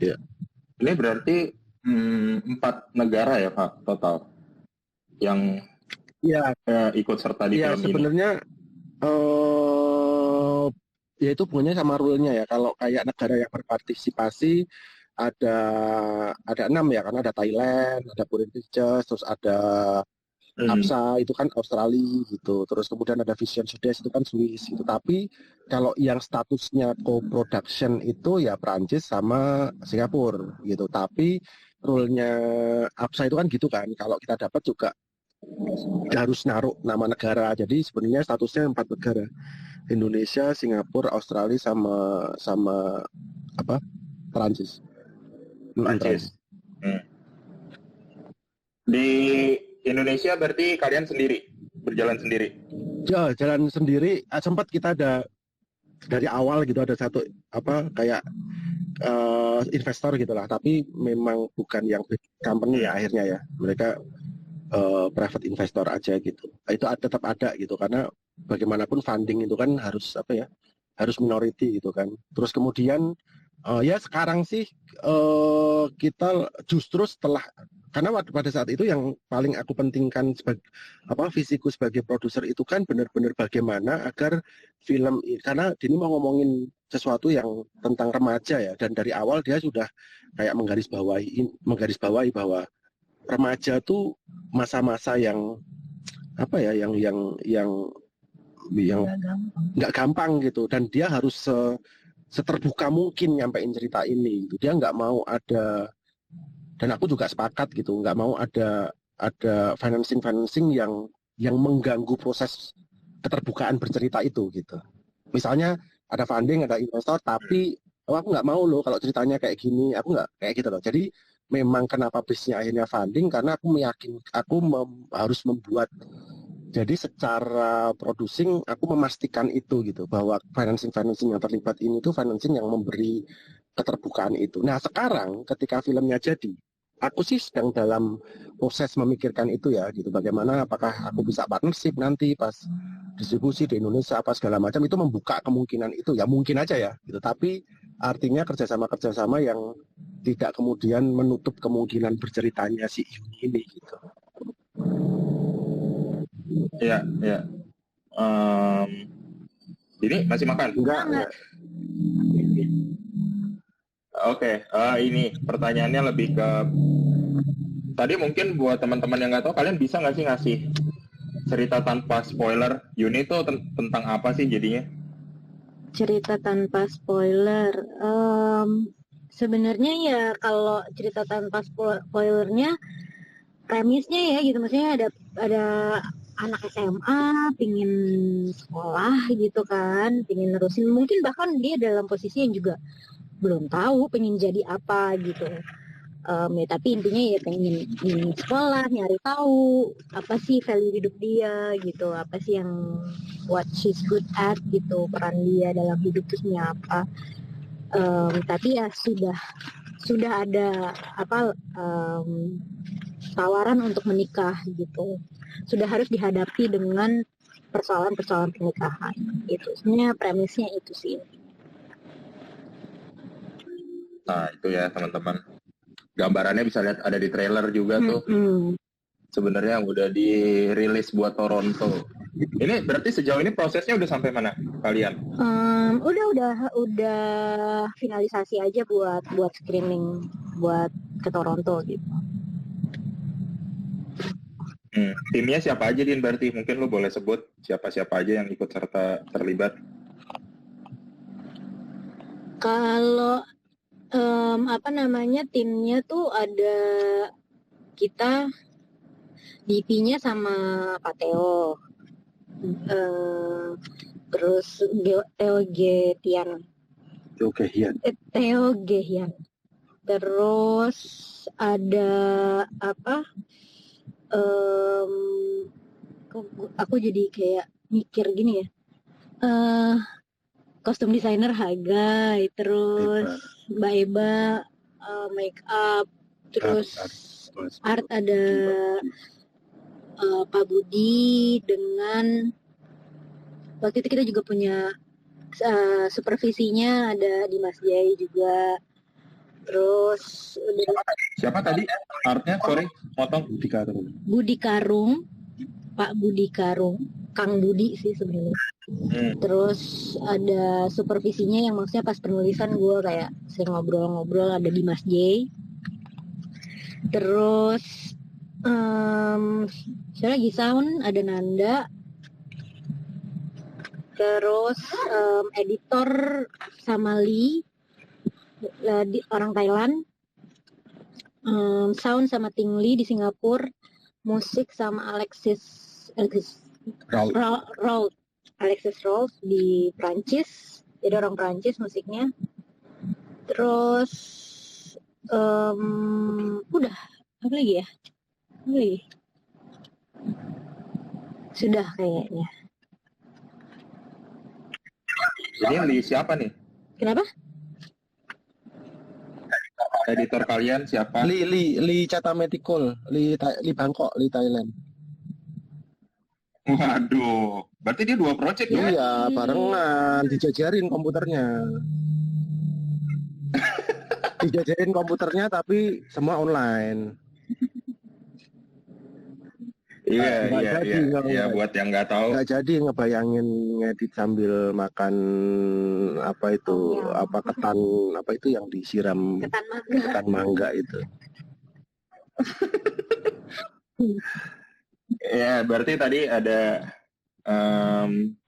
Ya. Ini berarti 4 negara ya Pak total yang ikut serta di film sebenarnya, ini. Ya itu hubungannya sama rule-nya ya. Kalau kayak negara yang berpartisipasi ada 6 ya, karena ada Thailand, ada Purin Pictures, terus ada APSA itu kan Australia gitu, terus kemudian ada Vision Sudes itu kan Swiss gitu. Tapi kalau yang statusnya co-production itu ya Prancis sama Singapura gitu. Tapi rule-nya APSA itu kan gitu kan, kalau kita dapat juga harus naruh nama negara. Jadi sebenarnya statusnya 4 negara: Indonesia, Singapura, Australia sama Prancis. Di Indonesia berarti kalian berjalan sendiri? Ya, jalan sendiri. Sempat kita ada dari awal gitu, ada satu kayak investor gitulah, tapi memang bukan yang big company ya akhirnya ya. Mereka private investor aja gitu. Itu tetap ada gitu, karena bagaimanapun funding itu kan harus harus minority gitu kan. Terus kemudian ya sekarang sih kita justru setelah, karena pada saat itu yang paling aku pentingkan sebagai visiku sebagai produser itu kan benar-benar bagaimana agar film, karena Dini mau ngomongin sesuatu yang tentang remaja ya, dan dari awal dia sudah kayak menggarisbawahi bahwa remaja tuh masa-masa yang nggak gampang gitu, dan dia harus seterbuka mungkin nyampein cerita ini gitu. Dia nggak mau ada, dan aku juga sepakat gitu, nggak mau ada financing yang mengganggu proses keterbukaan bercerita itu gitu. Misalnya ada funding, ada investor, tapi aku nggak mau loh kalau ceritanya kayak gini, aku nggak kayak gitu loh. Jadi memang kenapa bisnya akhirnya funding, karena aku harus membuat. Jadi secara producing aku memastikan itu gitu, bahwa financing yang terlibat ini tuh financing yang memberi keterbukaan itu. Nah sekarang ketika filmnya jadi, aku sih sedang dalam proses memikirkan itu ya gitu. Bagaimana, apakah aku bisa partnership nanti pas distribusi di Indonesia segala macam, itu membuka kemungkinan itu ya, mungkin aja ya gitu. Tapi artinya kerjasama yang tidak kemudian menutup kemungkinan berceritanya si Yuni ini gitu. Iya. Ini masih makan? Enggak. Oke, ini pertanyaannya lebih ke tadi, mungkin buat teman-teman yang nggak tahu, kalian bisa nggak sih ngasih cerita tanpa spoiler? Yuni itu tentang apa sih jadinya? Cerita tanpa spoiler, sebenarnya ya kalau cerita tanpa spoilernya premisnya ya gitu, maksudnya ada anak SMA pingin sekolah gitu kan, pingin nerusin, mungkin bahkan dia dalam posisi yang juga belum tahu pengen jadi apa gitu. Ya, tapi intinya ya pengen sekolah, nyari tahu apa sih value hidup dia gitu, apa sih yang what she's good at gitu, peran dia dalam hidup terusnya apa. Tapi ya sudah ada apa tawaran untuk menikah gitu, sudah harus dihadapi dengan persoalan-persoalan pernikahan itu. Sebenarnya premisnya itu sih. Nah itu ya teman-teman, gambarannya bisa lihat ada di trailer juga tuh. Sebenarnya yang udah dirilis buat Toronto. Ini berarti sejauh ini prosesnya udah sampai mana kalian? Udah finalisasi aja buat screening buat ke Toronto gitu. Timnya siapa aja, Din? Berarti mungkin lu boleh sebut siapa-siapa aja yang ikut serta terlibat. Kalau timnya tuh ada kita, DP-nya sama Pak Theo, terus Theo Getian, terus ada apa? Aku jadi kayak mikir gini ya. Kostum desainer Hagai, terus Mbak Eba make up, terus art ada Pak Budi, dengan waktu itu kita juga punya supervisinya ada Dimas Jai juga. Terus siapa tadi artnya? Sorry, potong. Budi Karung, Pak Budi Karung, Kang Budi sih sebenarnya. Terus ada supervisinya yang maksudnya pas penulisan gue kayak sering ngobrol-ngobrol, ada Dimas J. Terus siapa lagi, sound ada Nanda. Terus editor sama Lee, orang Thailand. Sound sama Ting Lee di Singapura. Musik sama Alexis Rolf di Prancis, jadi orang Prancis musiknya. Terus udah, apa lagi ya? Sudah kayaknya. Ini Li siapa nih? Kenapa? Editor kalian siapa? Li Catametikul, Li Bangkok, Li Thailand. Waduh, berarti dia 2 project ya? Iya, barengan, dijajarin komputernya. Dijajarin komputernya tapi semua online. Iya, buat yang nggak tahu. Nggak jadi ngebayangin ngedit sambil makan ketan yang disiram ketan mangga itu. Ya, berarti tadi ada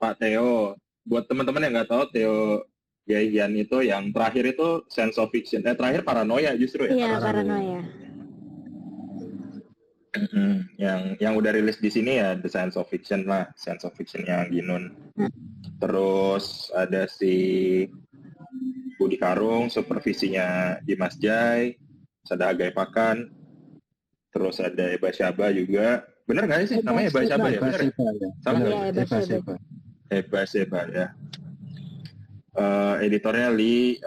Pak Theo. Buat teman-teman yang nggak tahu, Theo Yayan itu yang terakhir itu Sense of Fiction. Terakhir Paranoia justru ya. Iya, Paranoia. Yang udah rilis di sini ya The Sense of Fiction lah, Sense of Fiction-nya Ginun. Terus ada si Budi Karung, supervisinya Dimas Jai, ada Hagai Pakan, terus ada Eba Syaba juga. Bener nggak sih namanya Eba Syaba ya? Bener ya? Salah nggak? Eba Syaba ya. Editornya Lee,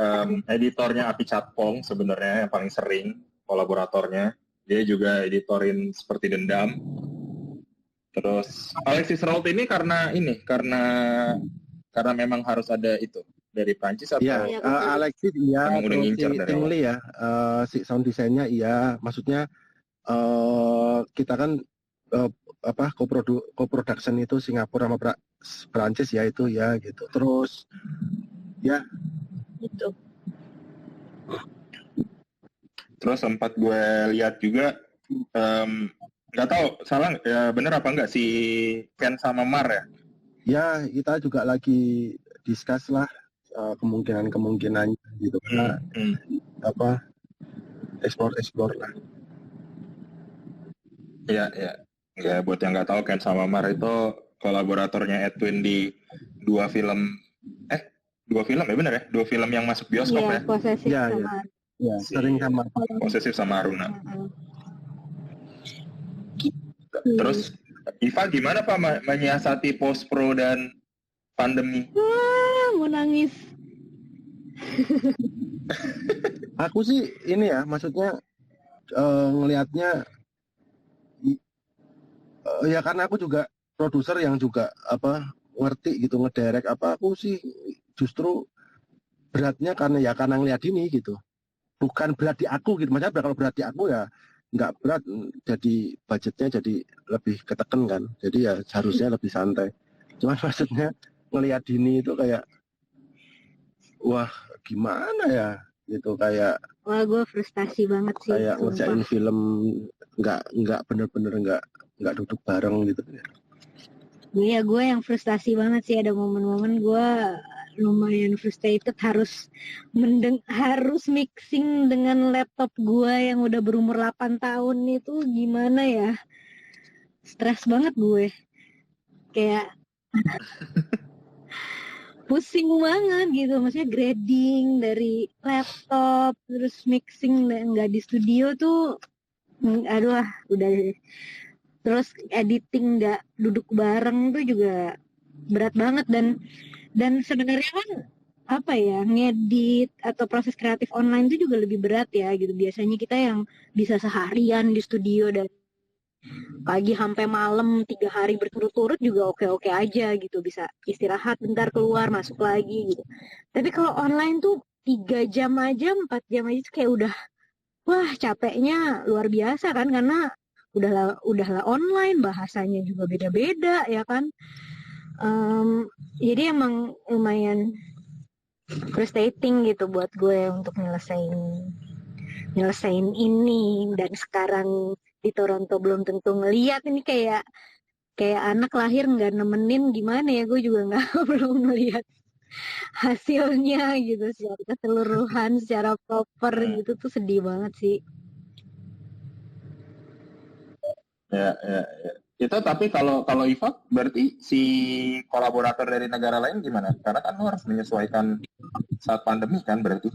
editornya Api Chatpong sebenarnya yang paling sering, kolaboratornya. Dia juga editorin Seperti Dendam. Terus Alexis Rault ini karena memang harus ada itu dari Prancis atau? Iya, Alexis iya, terus si Ting Lee ya, si sound desainnya iya. Maksudnya kita kan co-production itu Singapura sama Prancis ya itu ya gitu. Terus ya itu. Terus sempat gue lihat juga, nggak tahu salah ya, bener apa enggak si Ken sama Mar ya? Ya kita juga lagi discuss lah kemungkinan gitu explore lah. Ya, ya. Ya, buat yang nggak tahu, Ken sama Mar itu kolaboratornya Edwin di dua film, dua film ya bener ya? Dua film yang masuk bioskop Iya, ya? posesif Ya, ya, sama ya, Si sering sama. Posesif sama Aruna. Gitu. Terus, Iva gimana Pak menyiasati post pro dan pandemi? Mau nangis. Aku sih ini ya, maksudnya ngelihatnya ya karena aku juga produser yang juga ngerti gitu ngederek aku sih justru beratnya karena ngeliat ini gitu, bukan berat di aku gitu. Maksudnya kalau berat di aku ya nggak berat, jadi budgetnya jadi lebih keteken kan, jadi ya harusnya lebih santai. Cuman maksudnya ngelihat ini itu kayak wah gimana ya gitu, kayak Wah, gue frustasi banget sih. kayak ngerjain Sumpah. film nggak bener-bener nggak duduk bareng gitu. Iya, gue yang frustasi banget sih. Ada momen-momen gue lumayan frustrated, harus harus mixing dengan laptop gue yang udah berumur 8 tahun itu gimana ya. Stres banget gue. Kayak pusing banget gitu. Maksudnya grading dari laptop, terus mixing nggak di studio tuh, aduh udah. Terus editing nggak duduk bareng tuh juga berat banget. Dan sebenarnya kan apa ya, ngedit atau proses kreatif online itu juga lebih berat ya gitu. Biasanya kita yang bisa seharian di studio dan pagi sampai malam 3 hari berturut-turut juga oke-oke aja gitu, bisa istirahat bentar keluar masuk lagi gitu. Tapi kalau online tuh 3 jam aja, 4 jam aja tuh kayak udah wah capeknya luar biasa kan, karena udahlah online, bahasanya juga beda-beda ya kan. Jadi emang lumayan frustrating gitu buat gue untuk nyelesain ini. Dan sekarang di Toronto belum tentu ngeliat ini, kayak anak lahir nggak nemenin gimana ya, gue juga nggak belum ngeliat hasilnya gitu secara keseluruhan, secara proper gitu tuh sedih banget sih. Ya, ya, ya. Itu tapi kalau Iva berarti si kolaborator dari negara lain gimana? Karena kan lo harus menyesuaikan saat pandemi kan berarti,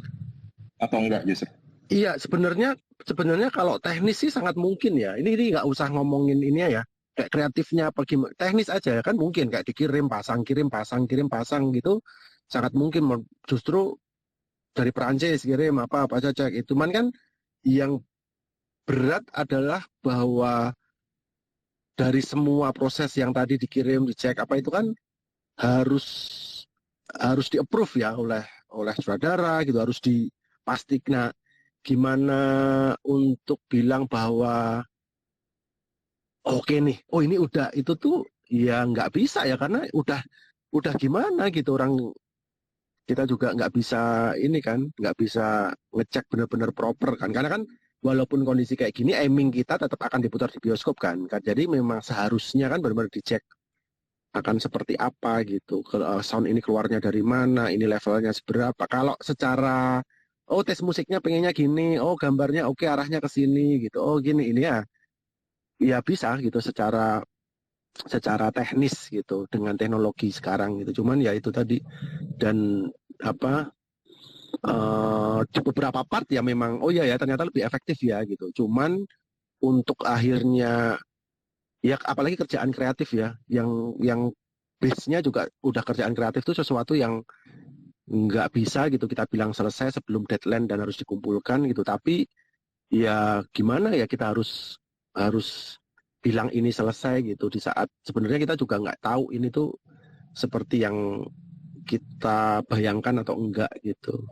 atau enggak justru? Iya, sebenarnya kalau teknis sih sangat mungkin ya. Ini nggak usah ngomongin ini ya. Kayak kreatifnya apa gimana. Teknis aja kan mungkin kayak dikirim kirim pasang gitu sangat mungkin. Justru dari Perancis kirim apa aja cek itu. Cuman kan yang berat adalah bahwa dari semua proses yang tadi dikirim dicek apa itu kan harus harus di-approve ya oleh sutradara gitu, harus dipastikan. Nah, gimana untuk bilang bahwa oke nih, oh ini udah itu tuh ya nggak bisa ya, karena udah gimana gitu, orang kita juga nggak bisa ini kan, nggak bisa ngecek benar-benar proper kan, karena kan walaupun kondisi kayak gini aiming kita tetap akan diputar di bioskop kan, jadi memang seharusnya kan benar-benar dicek akan seperti apa gitu, sound ini keluarnya dari mana, ini levelnya seberapa. Kalau secara oh tes musiknya pengennya gini, oh gambarnya oke arahnya ke sini gitu, oh gini ini ya bisa gitu secara teknis gitu dengan teknologi sekarang gitu. Cuman ya itu tadi, dan apa di beberapa part ya memang oh ya ternyata lebih efektif ya gitu. Cuman untuk akhirnya ya apalagi kerjaan kreatif ya, yang base-nya juga udah kerjaan kreatif itu sesuatu yang nggak bisa gitu kita bilang selesai sebelum deadline dan harus dikumpulkan gitu. Tapi ya gimana ya, kita harus bilang ini selesai gitu di saat sebenarnya kita juga nggak tahu ini tuh seperti yang kita bayangkan atau enggak gitu.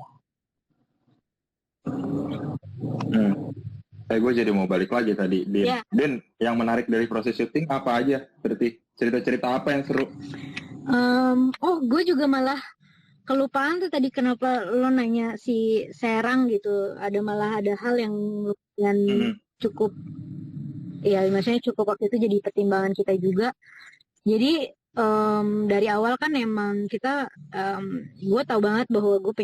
Gue jadi mau balik lagi tadi, Din. Ya. Din, yang menarik dari proses syuting apa aja? Berarti cerita-cerita apa yang seru? Gue juga malah kelupaan tuh tadi kenapa lo nanya si Serang gitu. Malah ada hal yang cukup, ya maksudnya cukup waktu itu jadi pertimbangan kita juga. Jadi dari awal kan emang kita, gue tahu banget bahwa gue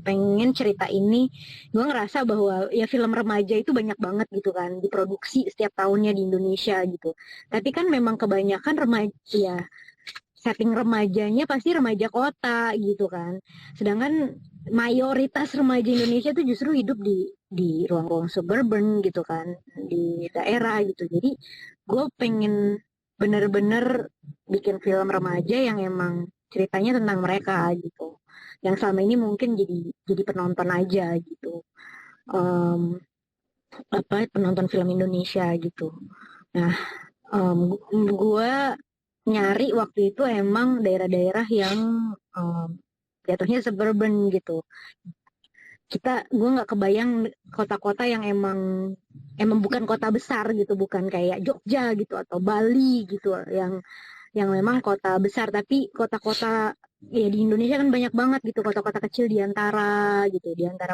pengen cerita ini. Gue ngerasa bahwa ya film remaja itu banyak banget gitu kan diproduksi setiap tahunnya di Indonesia gitu. Tapi kan memang kebanyakan remaja ya, setting remajanya pasti remaja kota gitu kan. Sedangkan mayoritas remaja Indonesia tuh justru hidup di ruang-ruang suburban gitu kan, di daerah gitu. Jadi gue pengen bener-bener bikin film remaja yang emang ceritanya tentang mereka gitu. Yang selama ini mungkin jadi penonton aja gitu. Em, Penonton film Indonesia gitu. Nah, gue nyari waktu itu emang daerah-daerah yang jatuhnya suburban gitu. Gue nggak kebayang kota-kota yang emang bukan kota besar gitu, bukan kayak Jogja gitu atau Bali gitu, yang memang kota besar, tapi kota-kota ya di Indonesia kan banyak banget gitu kota-kota kecil di antara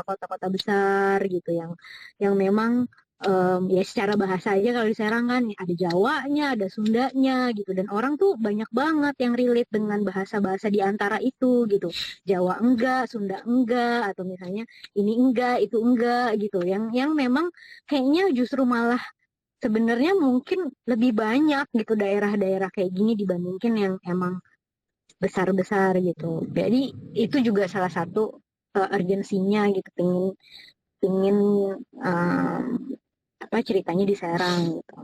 kota-kota besar gitu, yang memang ya secara bahasa aja kalau di Serang kan ada Jawanya, ada Sundanya gitu, dan orang tuh banyak banget yang relate dengan bahasa-bahasa di antara itu gitu. Jawa enggak, Sunda enggak, atau misalnya ini enggak, itu enggak gitu. Yang memang kayaknya justru malah sebenarnya mungkin lebih banyak gitu daerah-daerah kayak gini dibandingkan yang emang besar-besar gitu. Jadi itu juga salah satu urgensinya gitu, pengen ceritanya di Serang gitu.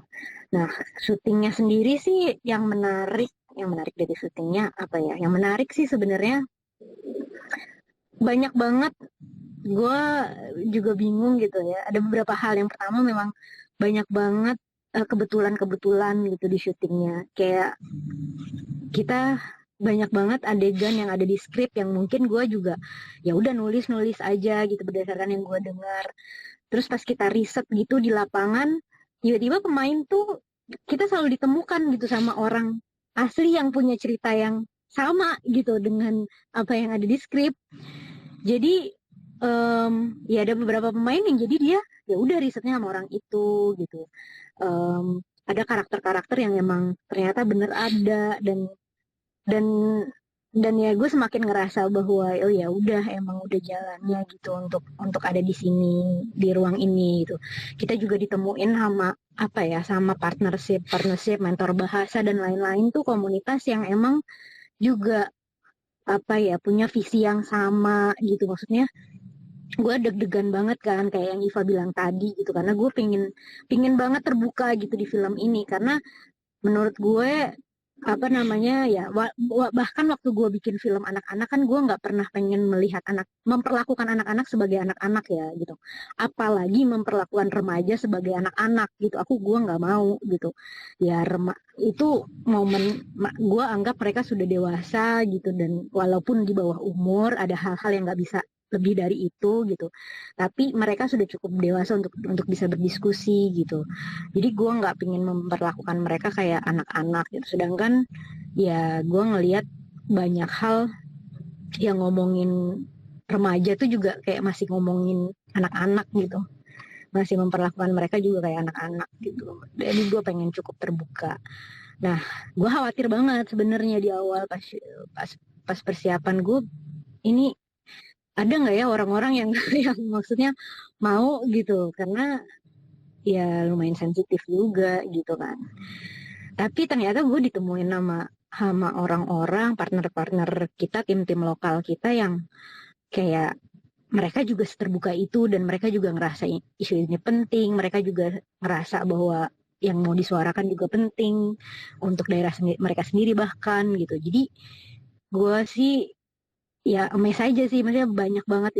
Nah, syutingnya sendiri sih yang menarik dari syutingnya apa ya? Yang menarik sih sebenarnya banyak banget. Gue juga bingung gitu ya. Ada beberapa hal. Yang pertama memang banyak banget kebetulan-kebetulan gitu di syutingnya. Kayak kita banyak banget adegan yang ada di skrip yang mungkin gue juga ya udah nulis aja gitu berdasarkan yang gue dengar. Terus pas kita riset gitu di lapangan, tiba-tiba pemain tuh kita selalu ditemukan gitu sama orang asli yang punya cerita yang sama gitu dengan apa yang ada di skrip. Jadi ya ada beberapa pemain yang jadi dia ya udah risetnya sama orang itu gitu. Ada karakter-karakter yang emang ternyata bener ada, dan ya gue semakin ngerasa bahwa oh ya udah emang udah jalannya gitu untuk ada di sini, di ruang ini gitu. Kita juga ditemuin sama partnership mentor bahasa dan lain-lain tuh, komunitas yang emang juga punya visi yang sama gitu. Maksudnya gue deg-degan banget kan kayak yang Iva bilang tadi gitu, karena gue pingin banget terbuka gitu di film ini, karena menurut gue bahkan waktu gue bikin film anak-anak kan gue nggak pernah pengen memperlakukan anak-anak sebagai anak-anak ya gitu, apalagi memperlakukan remaja sebagai anak-anak gitu. Gue nggak mau gitu ya. Itu momen gue anggap mereka sudah dewasa gitu, dan walaupun di bawah umur ada hal-hal yang nggak bisa lebih dari itu gitu, tapi mereka sudah cukup dewasa untuk bisa berdiskusi gitu. Jadi gue nggak pingin memperlakukan mereka kayak anak-anak gitu. Sedangkan ya gue ngelihat banyak hal yang ngomongin remaja tuh juga kayak masih ngomongin anak-anak gitu, masih memperlakukan mereka juga kayak anak-anak gitu. Jadi gue pengen cukup terbuka. Nah, gue khawatir banget sebenarnya di awal pas persiapan gue ini, ada nggak ya orang-orang yang yang maksudnya mau gitu, karena ya lumayan sensitif juga gitu kan. Tapi ternyata gue ditemuin sama orang-orang, partner-partner kita, tim-tim lokal kita yang kayak mereka juga terbuka itu, dan mereka juga ngerasa isu ini penting. Mereka juga ngerasa bahwa yang mau disuarakan juga penting untuk daerah mereka sendiri bahkan gitu. Jadi gue sih ya amazed aja sih, maksudnya banyak banget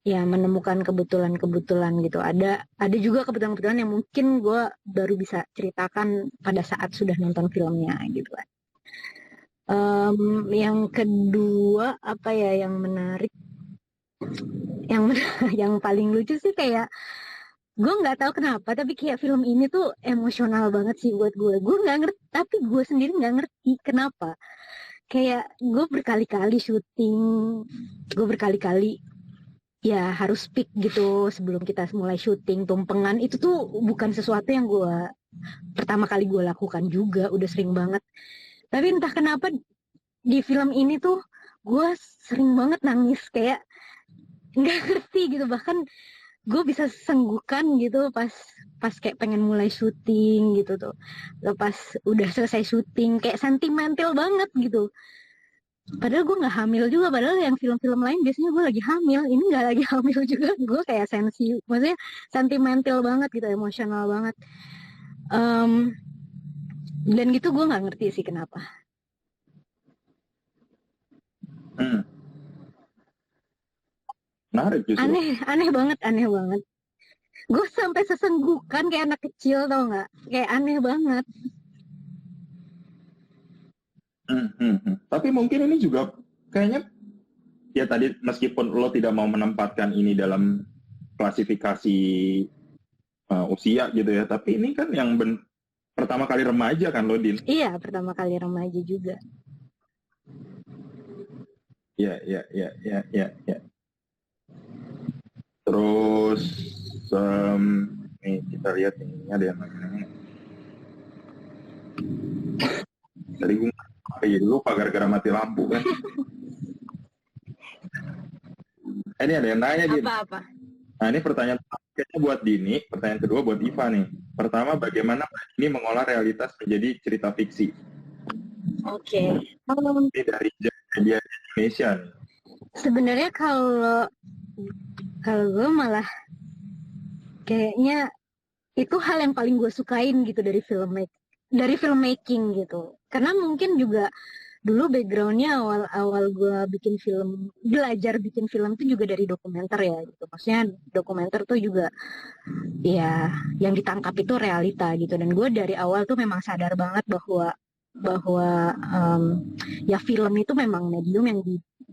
menemukan kebetulan-kebetulan gitu. Ada juga kebetulan-kebetulan yang mungkin gue baru bisa ceritakan pada saat sudah nonton filmnya gitu kan. Yang kedua yang menarik, yang paling lucu sih kayak gue nggak tahu kenapa, tapi kayak film ini tuh emosional banget sih buat gue. Gue nggak ngerti, tapi gue sendiri nggak ngerti kenapa. Kayak gue berkali-kali syuting, gue berkali-kali harus speak gitu sebelum kita mulai syuting, tumpengan itu tuh bukan sesuatu yang gue pertama kali gue lakukan juga, udah sering banget. Tapi entah kenapa di film ini tuh gue sering banget nangis, kayak nggak ngerti gitu. Bahkan gue bisa senggukan gitu pas kayak pengen mulai syuting gitu tuh. Lepas udah selesai syuting kayak sentimental banget gitu. Padahal gue nggak hamil juga, padahal yang film-film lain biasanya gue lagi hamil, ini nggak lagi hamil juga, gue kayak maksudnya sentimental banget gitu, emosional banget. Dan gitu gue nggak ngerti sih kenapa. Menarik justru. Aneh banget. Gue sampai sesenggukan kayak anak kecil, tau nggak? Kayak aneh banget. Tapi mungkin ini juga kayaknya, ya tadi meskipun lo tidak mau menempatkan ini dalam klasifikasi usia gitu ya, tapi ini kan yang pertama kali remaja kan lo, Din? Iya, pertama kali remaja juga. Ya. Terus nih kita lihat ini ada yang nanya. Tadi gue lupa gara-gara mati lampu kan. Ini ada yang nanya, Din. Apa? Nah, ini pertanyaan kayaknya buat Dini, pertanyaan kedua buat Iva nih. Pertama, bagaimana ini mengolah realitas menjadi cerita fiksi? Oke. Ini dari media Indonesia nih. Sebenarnya kalau gue malah kayaknya itu hal yang paling gue sukain gitu dari filmmaking gitu. Karena mungkin juga dulu backgroundnya awal gue belajar bikin film itu juga dari dokumenter ya gitu. Maksudnya dokumenter tuh juga ya yang ditangkap itu realita gitu. Dan gue dari awal tuh memang sadar banget bahwa ya film itu memang medium yang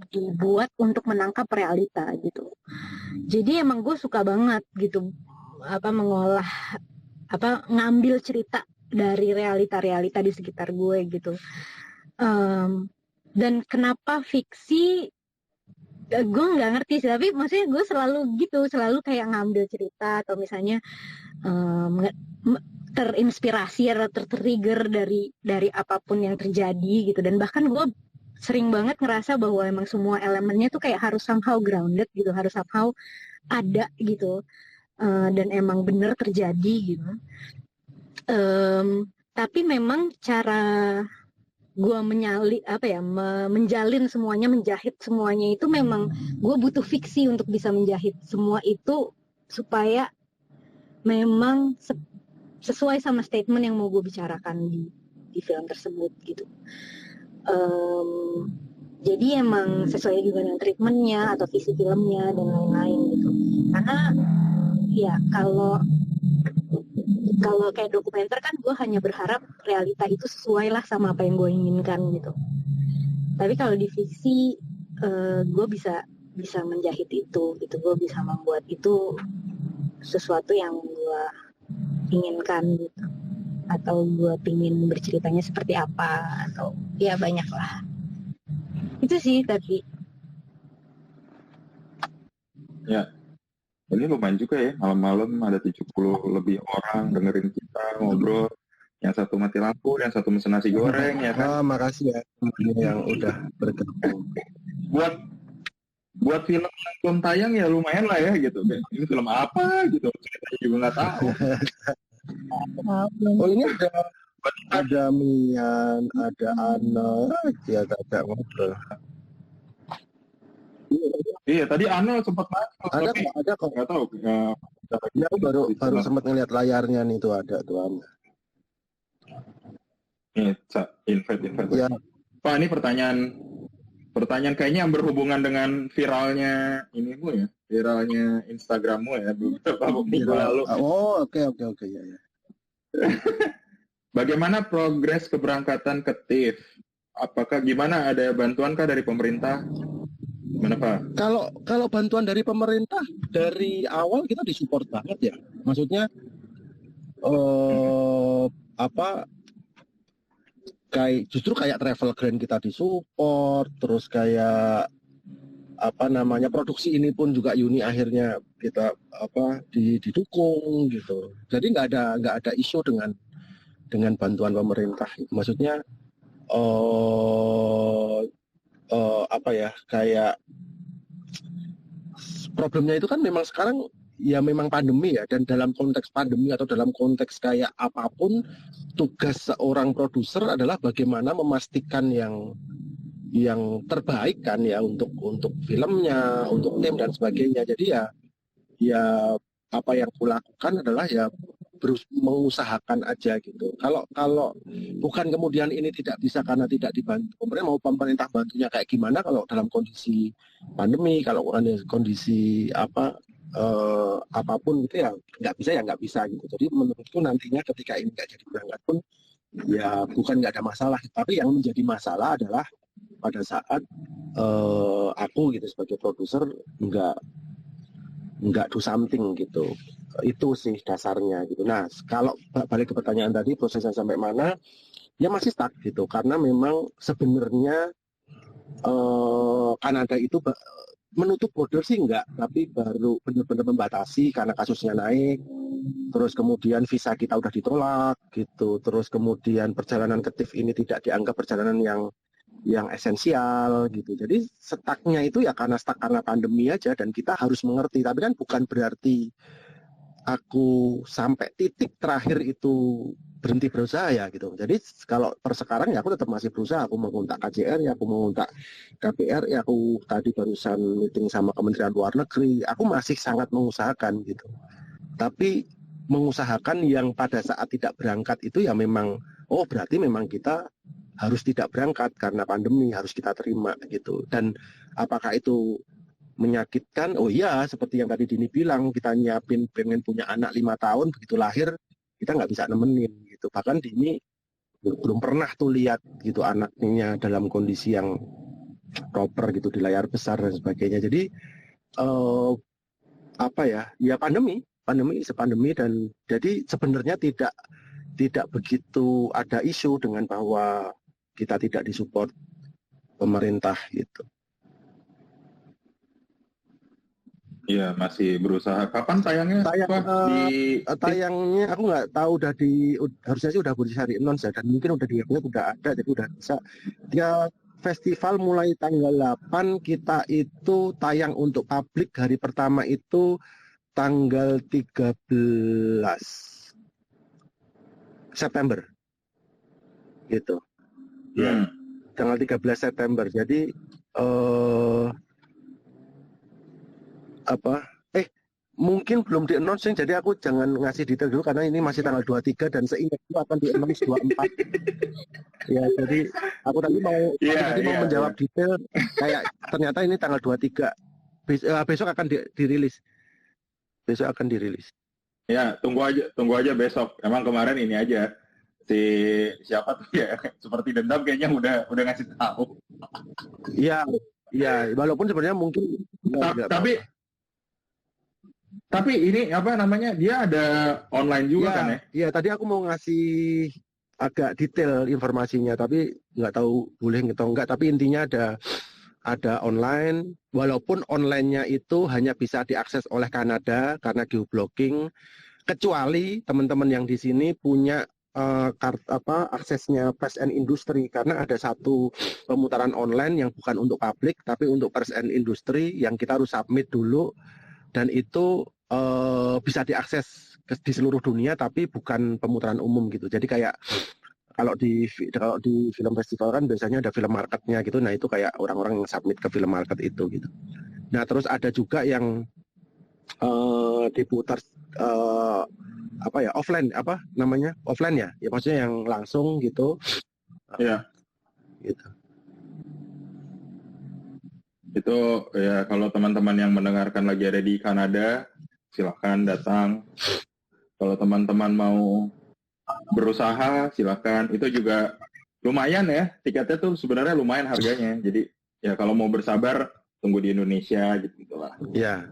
dibuat untuk menangkap realita gitu. Jadi emang gue suka banget gitu mengolah ngambil cerita dari realita-realita di sekitar gue gitu. Dan kenapa fiksi gue nggak ngerti sih, tapi maksudnya gue selalu kayak ngambil cerita atau misalnya terinspirasi atau tertrigger dari apapun yang terjadi gitu. Dan bahkan gue sering banget ngerasa bahwa emang semua elemennya tuh kayak harus somehow grounded gitu, harus somehow ada gitu, dan emang bener terjadi gitu. Tapi memang cara gue menjalin semuanya, menjahit semuanya itu memang gue butuh fiksi untuk bisa menjahit semua itu supaya memang sesuai sama statement yang mau gue bicarakan di film tersebut gitu. Jadi emang sesuai juga dengan treatmentnya atau visi filmnya dan lain-lain gitu. Karena ya kalau kayak dokumenter kan gue hanya berharap realita itu sesuai lah sama apa yang gue inginkan gitu. Tapi kalau di fiksi gue bisa menjahit itu gitu. Gue bisa membuat itu sesuatu yang gue inginkan gitu. Atau gue pingin berceritanya seperti apa, atau ya banyak lah. Itu sih tapi. Ya, ini lumayan juga ya, malam-malam ada 70 lebih orang dengerin kita ngobrol. Yang satu mati lampu, yang satu mesen nasi goreng, ya kan? Makasih ya yang udah bergabung. Buat film yang belum tayang ya lumayan lah ya gitu. Ini film apa gitu, ceritanya juga nggak tahu. Oh ini ada Mian, ada Ana, dia agak ngobrol. Iya, tadi Ana sempat masuk. Ada kok. Nggak tahu. Ya, baru sempat ngeliat layarnya nih, tuh ada tuh Ana. Nih, invite. Ya. Pak, ini pertanyaan kayaknya yang berhubungan dengan viralnya ini gue ya, viralnya Instagrammu ya beberapa minggu lalu. Oh, oke ya. Bagaimana progres keberangkatan ke TIFF? Apakah gimana, ada bantuan kah dari pemerintah? Gimana Pak? Kalau bantuan dari pemerintah dari awal kita disupport banget ya. Maksudnya justru kayak travel grant kita disupport, terus kayak produksi ini pun juga Uni akhirnya kita didukung gitu. Jadi nggak ada isu dengan dengan bantuan pemerintah. Maksudnya apa ya, kayak problemnya itu kan memang sekarang ya memang pandemi ya, dan dalam konteks pandemi atau dalam konteks kayak apapun, tugas seorang produser adalah bagaimana memastikan yang terbaik kan ya untuk filmnya, untuk tim dan sebagainya. Jadi ya apa yang kulakukan adalah ya mengusahakan aja gitu. Kalau bukan kemudian ini tidak bisa karena tidak dibantu pemerintah, mau pemerintah bantunya kayak gimana kalau dalam kondisi pandemi, kalau kondisi apapun gitu ya nggak bisa gitu. Jadi menurutku nantinya ketika ini nggak jadi berangkat pun ya bukan nggak ada masalah, tapi yang menjadi masalah adalah pada saat aku gitu sebagai produser nggak do something gitu. Itu sih dasarnya gitu. Nah, kalau balik ke pertanyaan tadi, prosesnya sampai mana, ya masih stuck gitu, karena memang sebenarnya Kanada itu menutup border sih enggak, tapi baru benar-benar membatasi karena kasusnya naik. Terus kemudian visa kita udah ditolak gitu. Terus kemudian perjalanan ke TIFF ini tidak dianggap perjalanan yang esensial gitu. Jadi stucknya itu ya karena pandemi aja, dan kita harus mengerti. Tapi kan bukan berarti aku sampai titik terakhir itu berhenti berusaha ya gitu. Jadi kalau per sekarang ya aku tetap masih berusaha. Aku mengontak KJR, ya aku mengontak KPR, ya aku tadi barusan meeting sama Kementerian Luar Negeri. Aku masih sangat mengusahakan gitu. Tapi mengusahakan yang pada saat tidak berangkat itu ya memang, oh berarti memang kita harus tidak berangkat karena pandemi, harus kita terima gitu. Dan apakah itu menyakitkan? Oh iya, seperti yang tadi Dini bilang, kita nyiapin pengen punya anak 5 tahun, begitu lahir kita nggak bisa nemenin gitu. Bahkan Dini belum pernah tuh lihat gitu anaknya dalam kondisi yang proper gitu di layar besar dan sebagainya. Jadi apa ya pandemi dan jadi sebenarnya tidak begitu ada isu dengan bahwa kita tidak disupport pemerintah gitu. Iya, masih berusaha. Kapan tayangnya? Tayangnya aku nggak tahu, harusnya sih udah bisa di announce ya, dan mungkin udah udah ada, jadi udah bisa. Ya, festival mulai tanggal 8, kita itu tayang untuk publik hari pertama itu tanggal 13 September. Gitu. Ya. Tanggal 13 September. Jadi mungkin belum di-announce, jadi aku jangan ngasih detail dulu karena ini masih tanggal 23 dan seingatku akan di-announce 24. Ya, jadi aku tadi mau menjawab detail kayak ternyata ini tanggal 23. Besok akan dirilis. Besok akan dirilis. Ya, tunggu aja besok. Emang kemarin ini aja siapa tuh ya, seperti Dendam kayaknya udah ngasih tahu. Iya, walaupun sebenarnya mungkin tapi ini apa namanya, dia ada online juga kan ya? Iya, tadi aku mau ngasih agak detail informasinya, tapi nggak tahu boleh atau enggak. Tapi intinya ada online, walaupun online-nya itu hanya bisa diakses oleh Kanada karena geoblocking, kecuali teman-teman yang di sini punya aksesnya Press and Industry, karena ada satu pemutaran online yang bukan untuk publik tapi untuk Press and Industry yang kita harus submit dulu, dan itu bisa diakses di seluruh dunia tapi bukan pemutaran umum gitu. Jadi kayak kalau di film festival kan biasanya ada film marketnya gitu. Nah itu kayak orang-orang yang submit ke film market itu gitu. Nah terus ada juga yang diputar offline, offline ya maksudnya yang langsung gitu. Iya. Gitu. Itu ya, kalau teman-teman yang mendengarkan lagi ada di Kanada, silakan datang. Kalau teman-teman mau berusaha, silakan. Itu juga lumayan ya, tiketnya tuh sebenarnya lumayan harganya. Jadi ya kalau mau bersabar, tunggu di Indonesia gitu lah. Iya.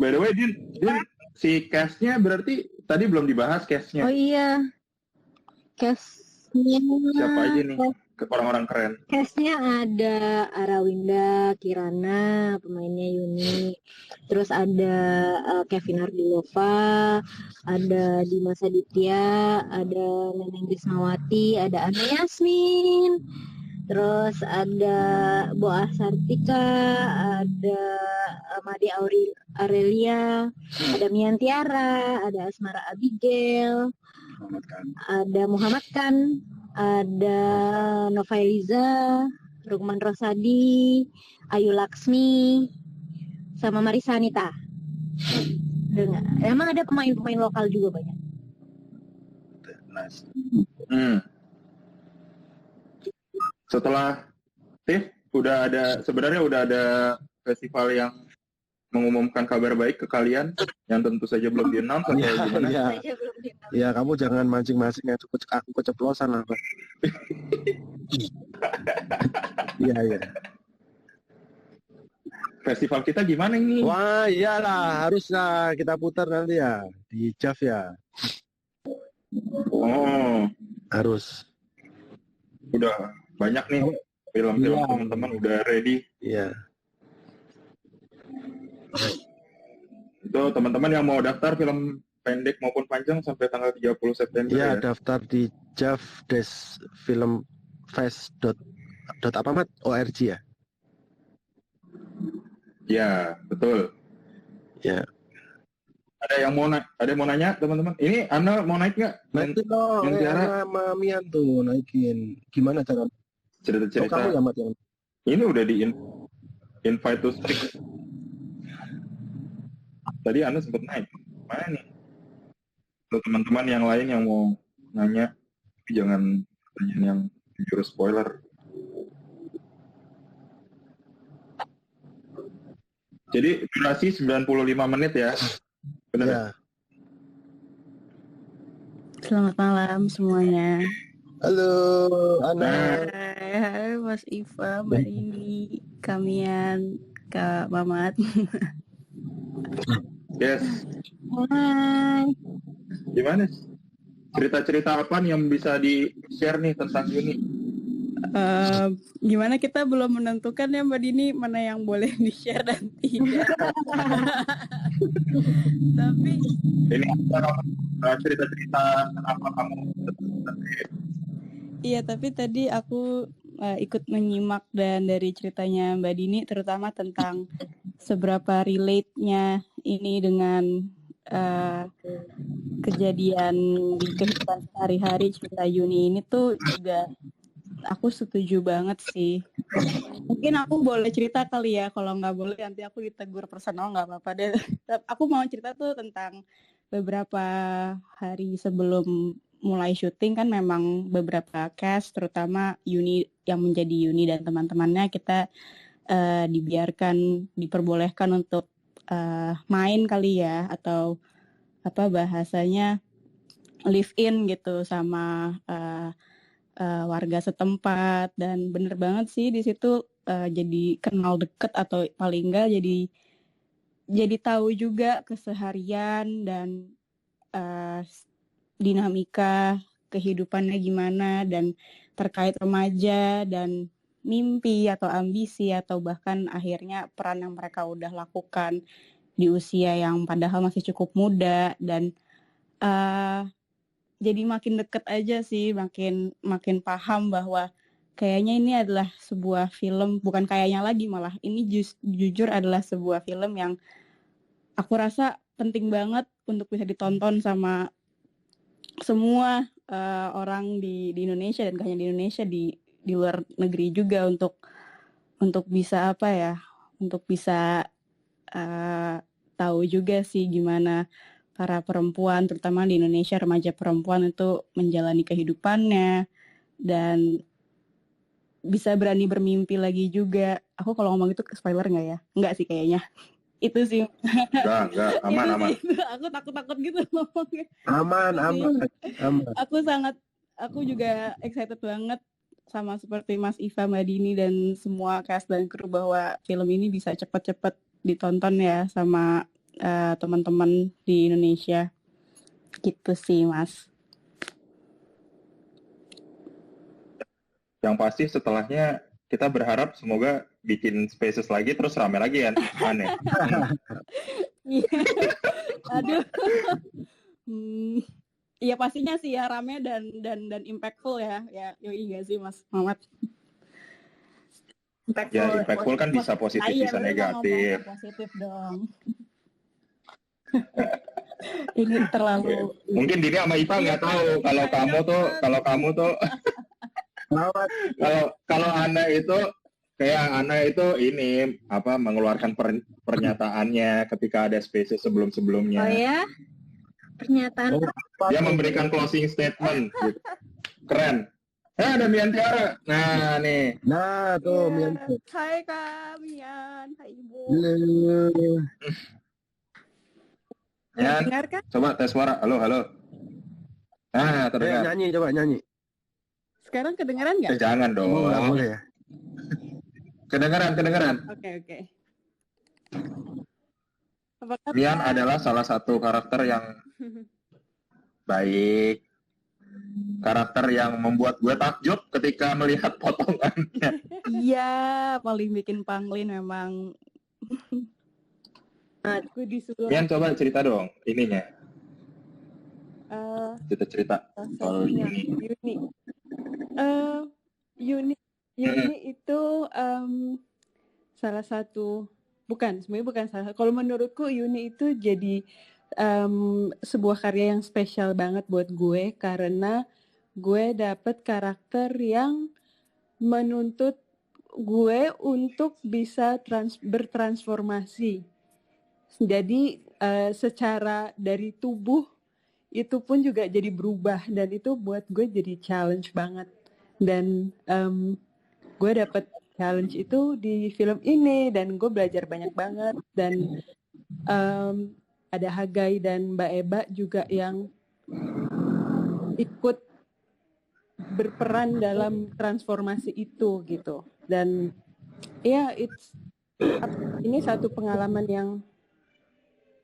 By the way, Din, si cast-nya berarti tadi belum dibahas cast-nya. Oh iya, cast-nya siapa aja nih? orang-orang keren. Cast-nya ada Arawinda, Kirana, pemainnya Yuni. Terus ada Kevin Ardilova, ada Dimas Aditya, ada Neneng Rismawati, ada Anna Yasmin. Terus ada Boa Sartika, ada Made Aurelia, ada Mian Tiara, ada Asmara Abigail, ada Muhammad Khan, ada Novailiza, Rukman Rosadi, Ayu Laksmi, sama Marisa Anita. Emang ada pemain-pemain lokal juga banyak. Nice. Setelah sebenarnya udah ada festival yang mengumumkan kabar baik ke kalian yang tentu saja belum di-announce atau gimana? Ya, kamu jangan mancing-mancing ya, aku keceplosan apa. Iya. Festival kita gimana ini? Wah, iyalah, haruslah kita putar nanti ya di JAV ya. Oh, Harus. udah banyak nih film-film teman-teman udah ready. Iya. Itu teman-teman yang mau daftar film pendek maupun panjang sampai tanggal 30 September Iya, ya. daftar di jav-filmfest.org ya. Ya, betul. Ya. Ada yang mau nanya teman-teman? Ini Anda mau naik nggak? Naikin dong, yang Tiara sama Mian tuh naikin. Gimana cara? cerita-cerita. Kamu ya, Mat, yang Ini udah di invite to speak. Tadi Anda sempat naik. Mana nih? Untuk teman-teman yang lain yang mau nanya, jangan tanya yang jujur spoiler. Jadi durasi 95 menit ya. Benar. ya. Selamat malam semuanya. Halo, Ana. Hai Mas Iva, Mbak Ini, Kamian, Kak Mamat. Yes. Hai. Gimana? Cerita-cerita apa nih yang bisa di-share nih tentang Yuni? Gimana kita belum menentukan ya Mbak Dini mana yang boleh di-share dan tidak. Tapi Ini cerita-cerita kenapa kamu iya, tapi tadi aku ikut menyimak dan dari ceritanya Mbak Dini terutama tentang seberapa relate-nya ini dengan kejadian di kehidupan sehari-hari cerita Yuni ini tuh juga aku setuju banget sih. Mungkin aku boleh cerita kali ya, kalau nggak boleh nanti aku ditegur personal nggak apa-apa deh. Aku mau cerita tuh tentang beberapa hari sebelum mulai syuting kan memang beberapa cast terutama Yuni yang menjadi Yuni dan teman-temannya kita diperbolehkan untuk main kali ya atau apa bahasanya live in gitu sama warga setempat dan bener banget sih di situ jadi kenal deket atau paling enggak jadi tahu juga keseharian dan dinamika kehidupannya gimana dan terkait remaja dan mimpi atau ambisi atau bahkan akhirnya peran yang mereka udah lakukan di usia yang padahal masih cukup muda dan jadi makin deket aja sih, makin paham bahwa kayaknya ini adalah sebuah film, bukan kayaknya lagi malah ini jujur adalah sebuah film yang aku rasa penting banget untuk bisa ditonton sama semua orang di Indonesia dan gak hanya di Indonesia di luar negeri juga untuk bisa apa ya, untuk bisa tahu juga sih gimana para perempuan terutama di Indonesia remaja perempuan itu menjalani kehidupannya dan bisa berani bermimpi lagi juga. Aku kalau ngomong itu spoiler nggak ya? Nggak sih kayaknya. Itu sih. Enggak, aman. Aku takut gitu ngomongnya. Aman. Aku juga excited banget sama seperti Mas Iva, Mbak Dini dan semua cast dan kru bahwa film ini bisa cepat-cepat ditonton ya sama teman-teman di Indonesia. Gitu sih, Mas. yang pasti setelahnya kita berharap semoga bikin spaces lagi terus rame lagi kan, aneh. Iya. Aduh. Iya pastinya sih ya rame dan impactful ya. Ya, yoi enggak sih Mas Muhammad? Ya impactful kan bisa positif, bisa negatif. Positif dong. Ini terlalu. Mungkin Dini sama Ipa nggak tahu kalau kamu tuh kalau Ana itu kayak Ana itu ini apa mengeluarkan pernyataannya ketika ada spaces sebelum-sebelumnya. Oh ya? Pernyataan. Dia memberikan closing statement gitu. Keren. Ada Mian Tiara. Nah, nih. Nah, tuh Mian. Hai Kak Mian, hai Ibu. Mian, Dengar kan? coba tes suara. Halo. Nah, terdengar. Nyanyi, coba nyanyi. Sekarang kedengaran nggak? Jangan dong. Oh, nggak boleh ya. Kedengaran. Oke. Mian adalah salah satu karakter yang baik. Karakter yang membuat gue takjub ketika melihat potongannya. Iya, paling bikin panglin memang. Aku disuruh. Mian coba cerita dong ininya. Cerita soal Yuni. Yuni itu salah satu, sebenarnya bukan salah. Kalau menurutku Yuni itu jadi sebuah karya yang spesial banget buat gue karena gue dapet karakter yang menuntut gue untuk bisa bertransformasi. Jadi secara dari tubuh itu pun juga jadi berubah dan itu buat gue jadi challenge banget. Dan gue dapet challenge itu di film ini dan gue belajar banyak banget dan ada Hagai dan Mbak Eba juga yang ikut berperan dalam transformasi itu gitu. Dan ya ini satu pengalaman yang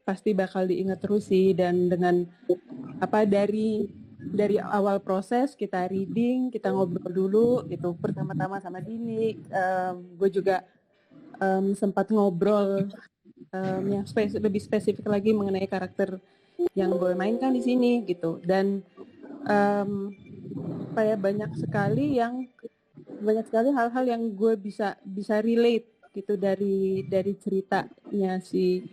pasti bakal diingat terus sih. Dan dengan dari awal proses kita reading, kita ngobrol dulu itu pertama-tama sama Dini. Gue juga sempat ngobrol yang lebih spesifik lagi mengenai karakter yang gue mainkan di sini gitu. Dan banyak sekali hal-hal yang gue bisa relate gitu dari ceritanya si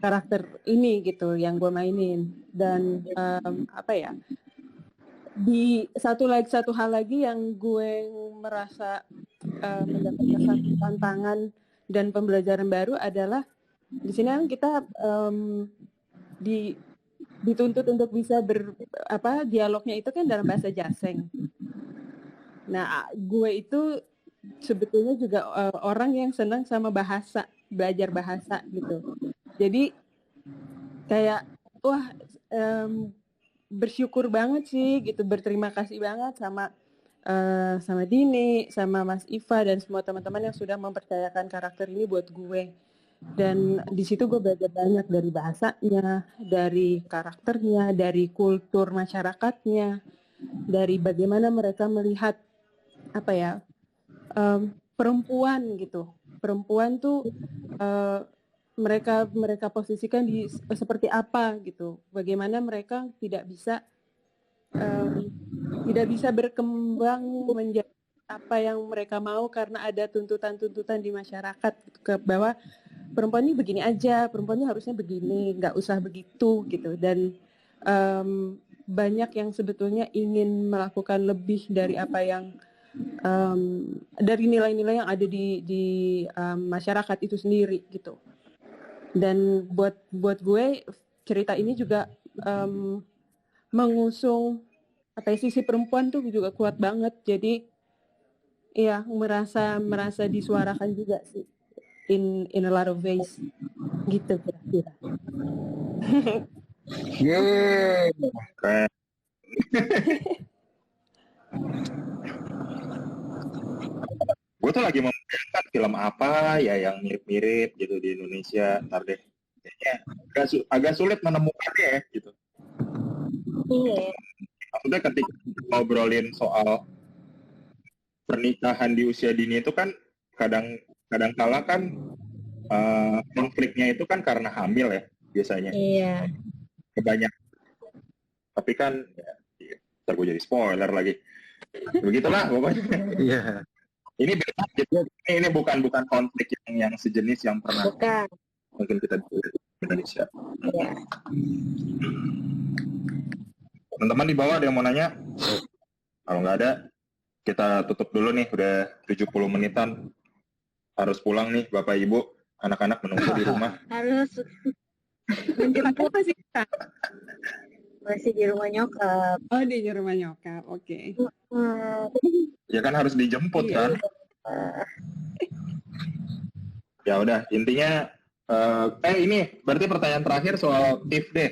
karakter ini gitu yang gue mainin. Dan di satu hal lagi yang gue merasa mendapatkan satu tantangan dan pembelajaran baru adalah di sini kan kita dituntut untuk bisa dialognya itu kan dalam bahasa Jaseng. Nah, gue itu sebetulnya juga orang yang senang sama bahasa, belajar bahasa gitu. Jadi kayak bersyukur banget sih gitu, berterima kasih banget sama Dini, sama Mas Iva dan semua teman-teman yang sudah mempercayakan karakter ini buat gue. Dan di situ gue belajar banyak dari bahasanya, dari karakternya, dari kultur masyarakatnya, dari bagaimana mereka melihat perempuan gitu. Perempuan tuh mereka posisikan di seperti apa gitu. Bagaimana mereka tidak bisa berkembang menjadi apa yang mereka mau karena ada tuntutan-tuntutan di masyarakat gitu, bahwa perempuan ini begini aja, perempuannya harusnya begini, nggak usah begitu gitu. Dan banyak yang sebetulnya ingin melakukan lebih dari apa yang dari nilai-nilai yang ada di masyarakat itu sendiri gitu. Dan buat gue cerita ini juga mengusung sisi perempuan tuh juga kuat banget. Jadi ya merasa disuarakan juga sih in a lot of ways gitu kira-kira. Yeay. Gue tuh lagi membayangkan film apa ya yang mirip-mirip gitu di Indonesia. Ntar deh, kayaknya agak sulit menemukannya ya gitu. Iya. Maksudnya ketika ngobrolin soal pernikahan di usia dini itu kan kadang kala kan konfliknya itu kan karena hamil ya biasanya. Iya. Kebanyakan. Tapi kan ya, ntar gue jadi spoiler lagi. Begitulah pokoknya. Iya. Ini beda gitu. Ini bukan konflik yang sejenis yang pernah Bukan. mungkin kita di Indonesia. Iya. Teman-teman di bawah ada yang mau nanya? Kalau nggak ada, kita tutup dulu nih. Udah 70 menitan. Harus pulang nih Bapak Ibu. Anak-anak menunggu di rumah. Harus menjemput. Apa sih Kak? Masih di rumah nyokap. Oh, di rumah nyokap. Oke. Ya kan harus dijemput Iya. kan? Ya udah, intinya ini berarti pertanyaan terakhir soal TIFF deh.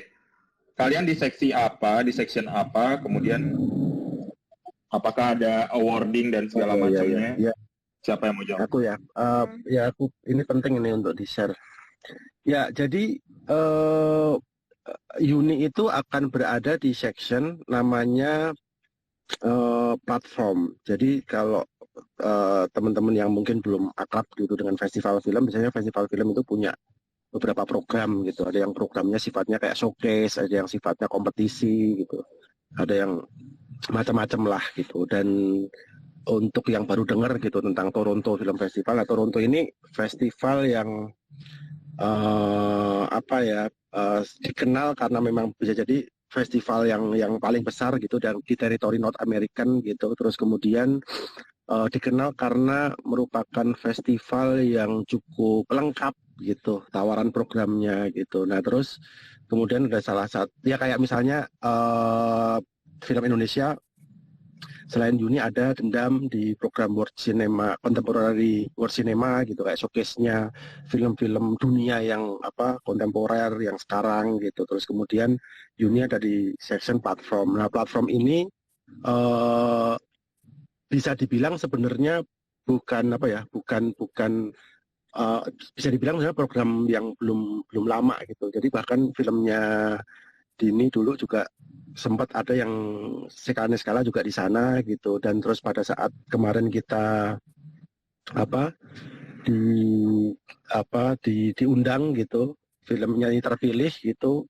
Kalian di seksi apa, di section apa, kemudian apakah ada awarding dan segala macamnya? Iya. Siapa yang mau jawab? Aku ya, aku ini penting ini untuk di-share. Ya, jadi Uni itu akan berada di section namanya platform. Jadi kalau teman-teman yang mungkin belum akrab gitu dengan festival film, biasanya festival film itu punya beberapa program gitu. Ada yang programnya sifatnya kayak showcase, ada yang sifatnya kompetisi gitu. Ada yang macam-macam lah gitu. Dan untuk yang baru dengar gitu tentang Toronto Film Festival, nah, Toronto ini festival yang dikenal karena memang bisa jadi festival yang paling besar gitu dan di teritori North American gitu. Terus kemudian dikenal karena merupakan festival yang cukup lengkap gitu tawaran programnya gitu. Nah terus kemudian ada salah satu ya kayak misalnya film Indonesia selain Uni ada Dendam di program World Cinema, Contemporary World Cinema gitu kayak showcase-nya film-film dunia yang kontemporer yang sekarang gitu. Terus kemudian Uni ada di section platform. Nah, platform ini bisa dibilang sebenarnya bukan bisa dibilang sebenarnya program yang belum lama gitu. Jadi bahkan filmnya Dini dulu juga sempat ada yang skala juga di sana gitu. Dan terus pada saat kemarin kita diundang gitu, filmnya ini terpilih gitu,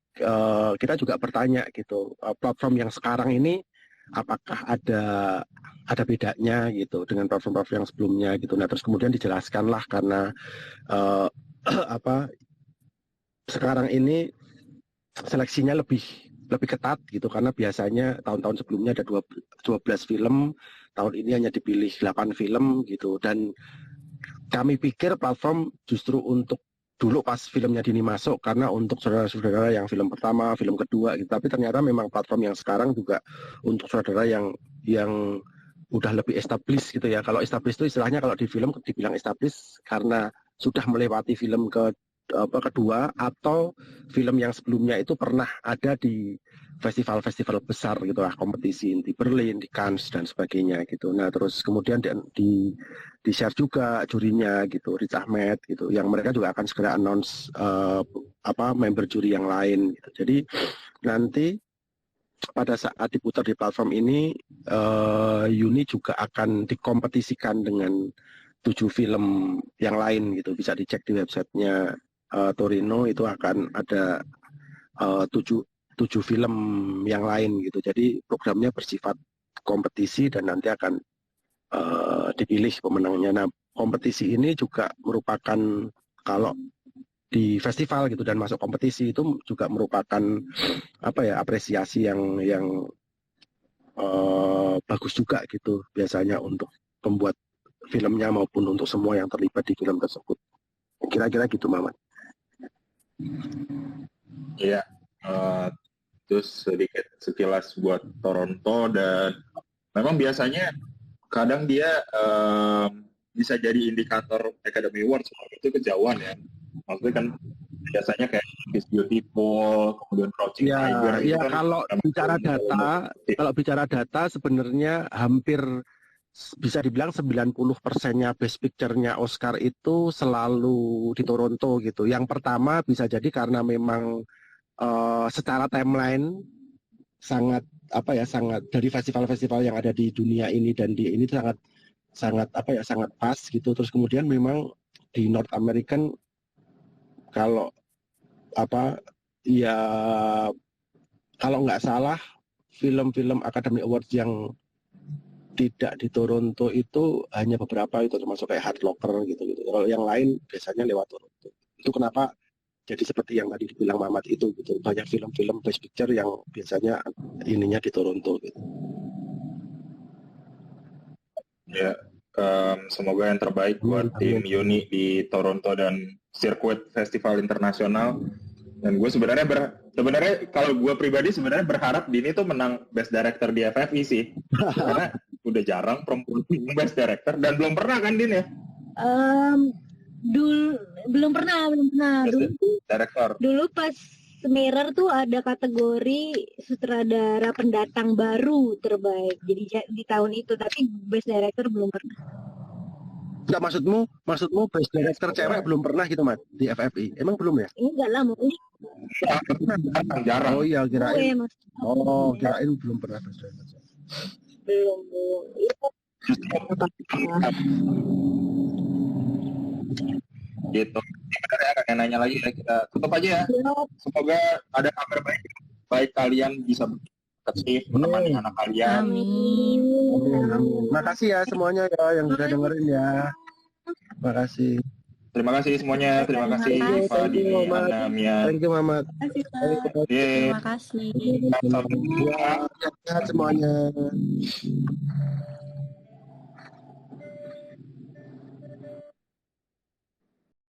kita juga bertanya gitu, platform yang sekarang ini apakah ada bedanya gitu dengan platform-platform yang sebelumnya gitu. Nah terus kemudian dijelaskanlah karena sekarang ini seleksinya lebih ketat gitu karena biasanya tahun-tahun sebelumnya ada 12 film, tahun ini hanya dipilih 8 film gitu. Dan kami pikir platform justru untuk dulu pas filmnya Dini masuk karena untuk saudara-saudara yang film pertama, film kedua gitu. Tapi ternyata memang platform yang sekarang juga untuk saudara yang udah lebih established gitu ya. Kalau established itu istilahnya kalau di film dibilang established karena sudah melewati film kedua atau film yang sebelumnya itu pernah ada di festival-festival besar gitu lah, kompetisi di Berlin, di Cannes dan sebagainya gitu. Nah terus kemudian di share juga jurinya gitu, Riz Ahmed gitu, yang mereka juga akan segera announce member juri yang lain gitu. Jadi nanti pada saat diputar di platform ini Uni juga akan dikompetisikan dengan 7 film yang lain gitu, bisa dicek di websitenya Torino itu akan ada 7 film yang lain gitu. Jadi programnya bersifat kompetisi dan nanti akan dipilih pemenangnya. Nah, kompetisi ini juga merupakan kalau di festival gitu dan masuk kompetisi itu juga merupakan apresiasi yang bagus juga gitu biasanya untuk pembuat filmnya maupun untuk semua yang terlibat di film tersebut. Kira-kira gitu, Mamat. Iya, terus sedikit sekilas buat Toronto dan memang biasanya kadang dia bisa jadi indikator Academy Awards itu kejauhan ya. Maksudnya kan biasanya kayak Is Beautiful, kemudian Crouching Tiger. Ya kan kalau bicara data sebenarnya hampir bisa dibilang 90%-nya Best Picture-nya Oscar itu selalu di Toronto gitu. Yang pertama bisa jadi karena memang secara timeline sangat dari festival-festival yang ada di dunia ini dan di ini sangat sangat sangat pas gitu. Terus kemudian memang di North American kalau ya kalau nggak salah film-film Academy Awards yang tidak di Toronto itu hanya beberapa, itu termasuk kayak Hard Locker gitu. Kalau yang lain biasanya lewat Toronto. Itu kenapa jadi seperti yang tadi dibilang Mamat itu gitu. Banyak film-film Best Picture yang biasanya ininya di Toronto gitu. Ya, semoga yang terbaik buat tim Uni di Toronto dan Sirkuit Festival Internasional. Dan gue sebenarnya kalau gue pribadi sebenarnya berharap Dini tuh menang Best Director di FFI sih. Karena udah jarang perempuan Best Director dan belum pernah kan Din ya? Belum pernah. Dulu pas Mirror tuh ada kategori sutradara pendatang baru terbaik. Jadi di tahun itu, tapi Best Director belum pernah. Enggak, maksudmu Best Director cewek belum pernah gitu, Mat, di FFI? Emang belum ya? Enggak lah, mungkin jarang. Oh iya, kirain. Kirain belum pernah Best Director. Belum. Gitu. Kayak nanya lagi ya, kita tutup aja ya. Semoga ada kabar baik kalian bisa aktif menemani anak kalian. Amin. Makasih ya semuanya ya yang udah dengerin ya. Makasih. Terima kasih semuanya. Terima kasih Pak Dini, Ana, Mia. Thank you, Mamat. Terima kasih. Salam. Sehat semuanya.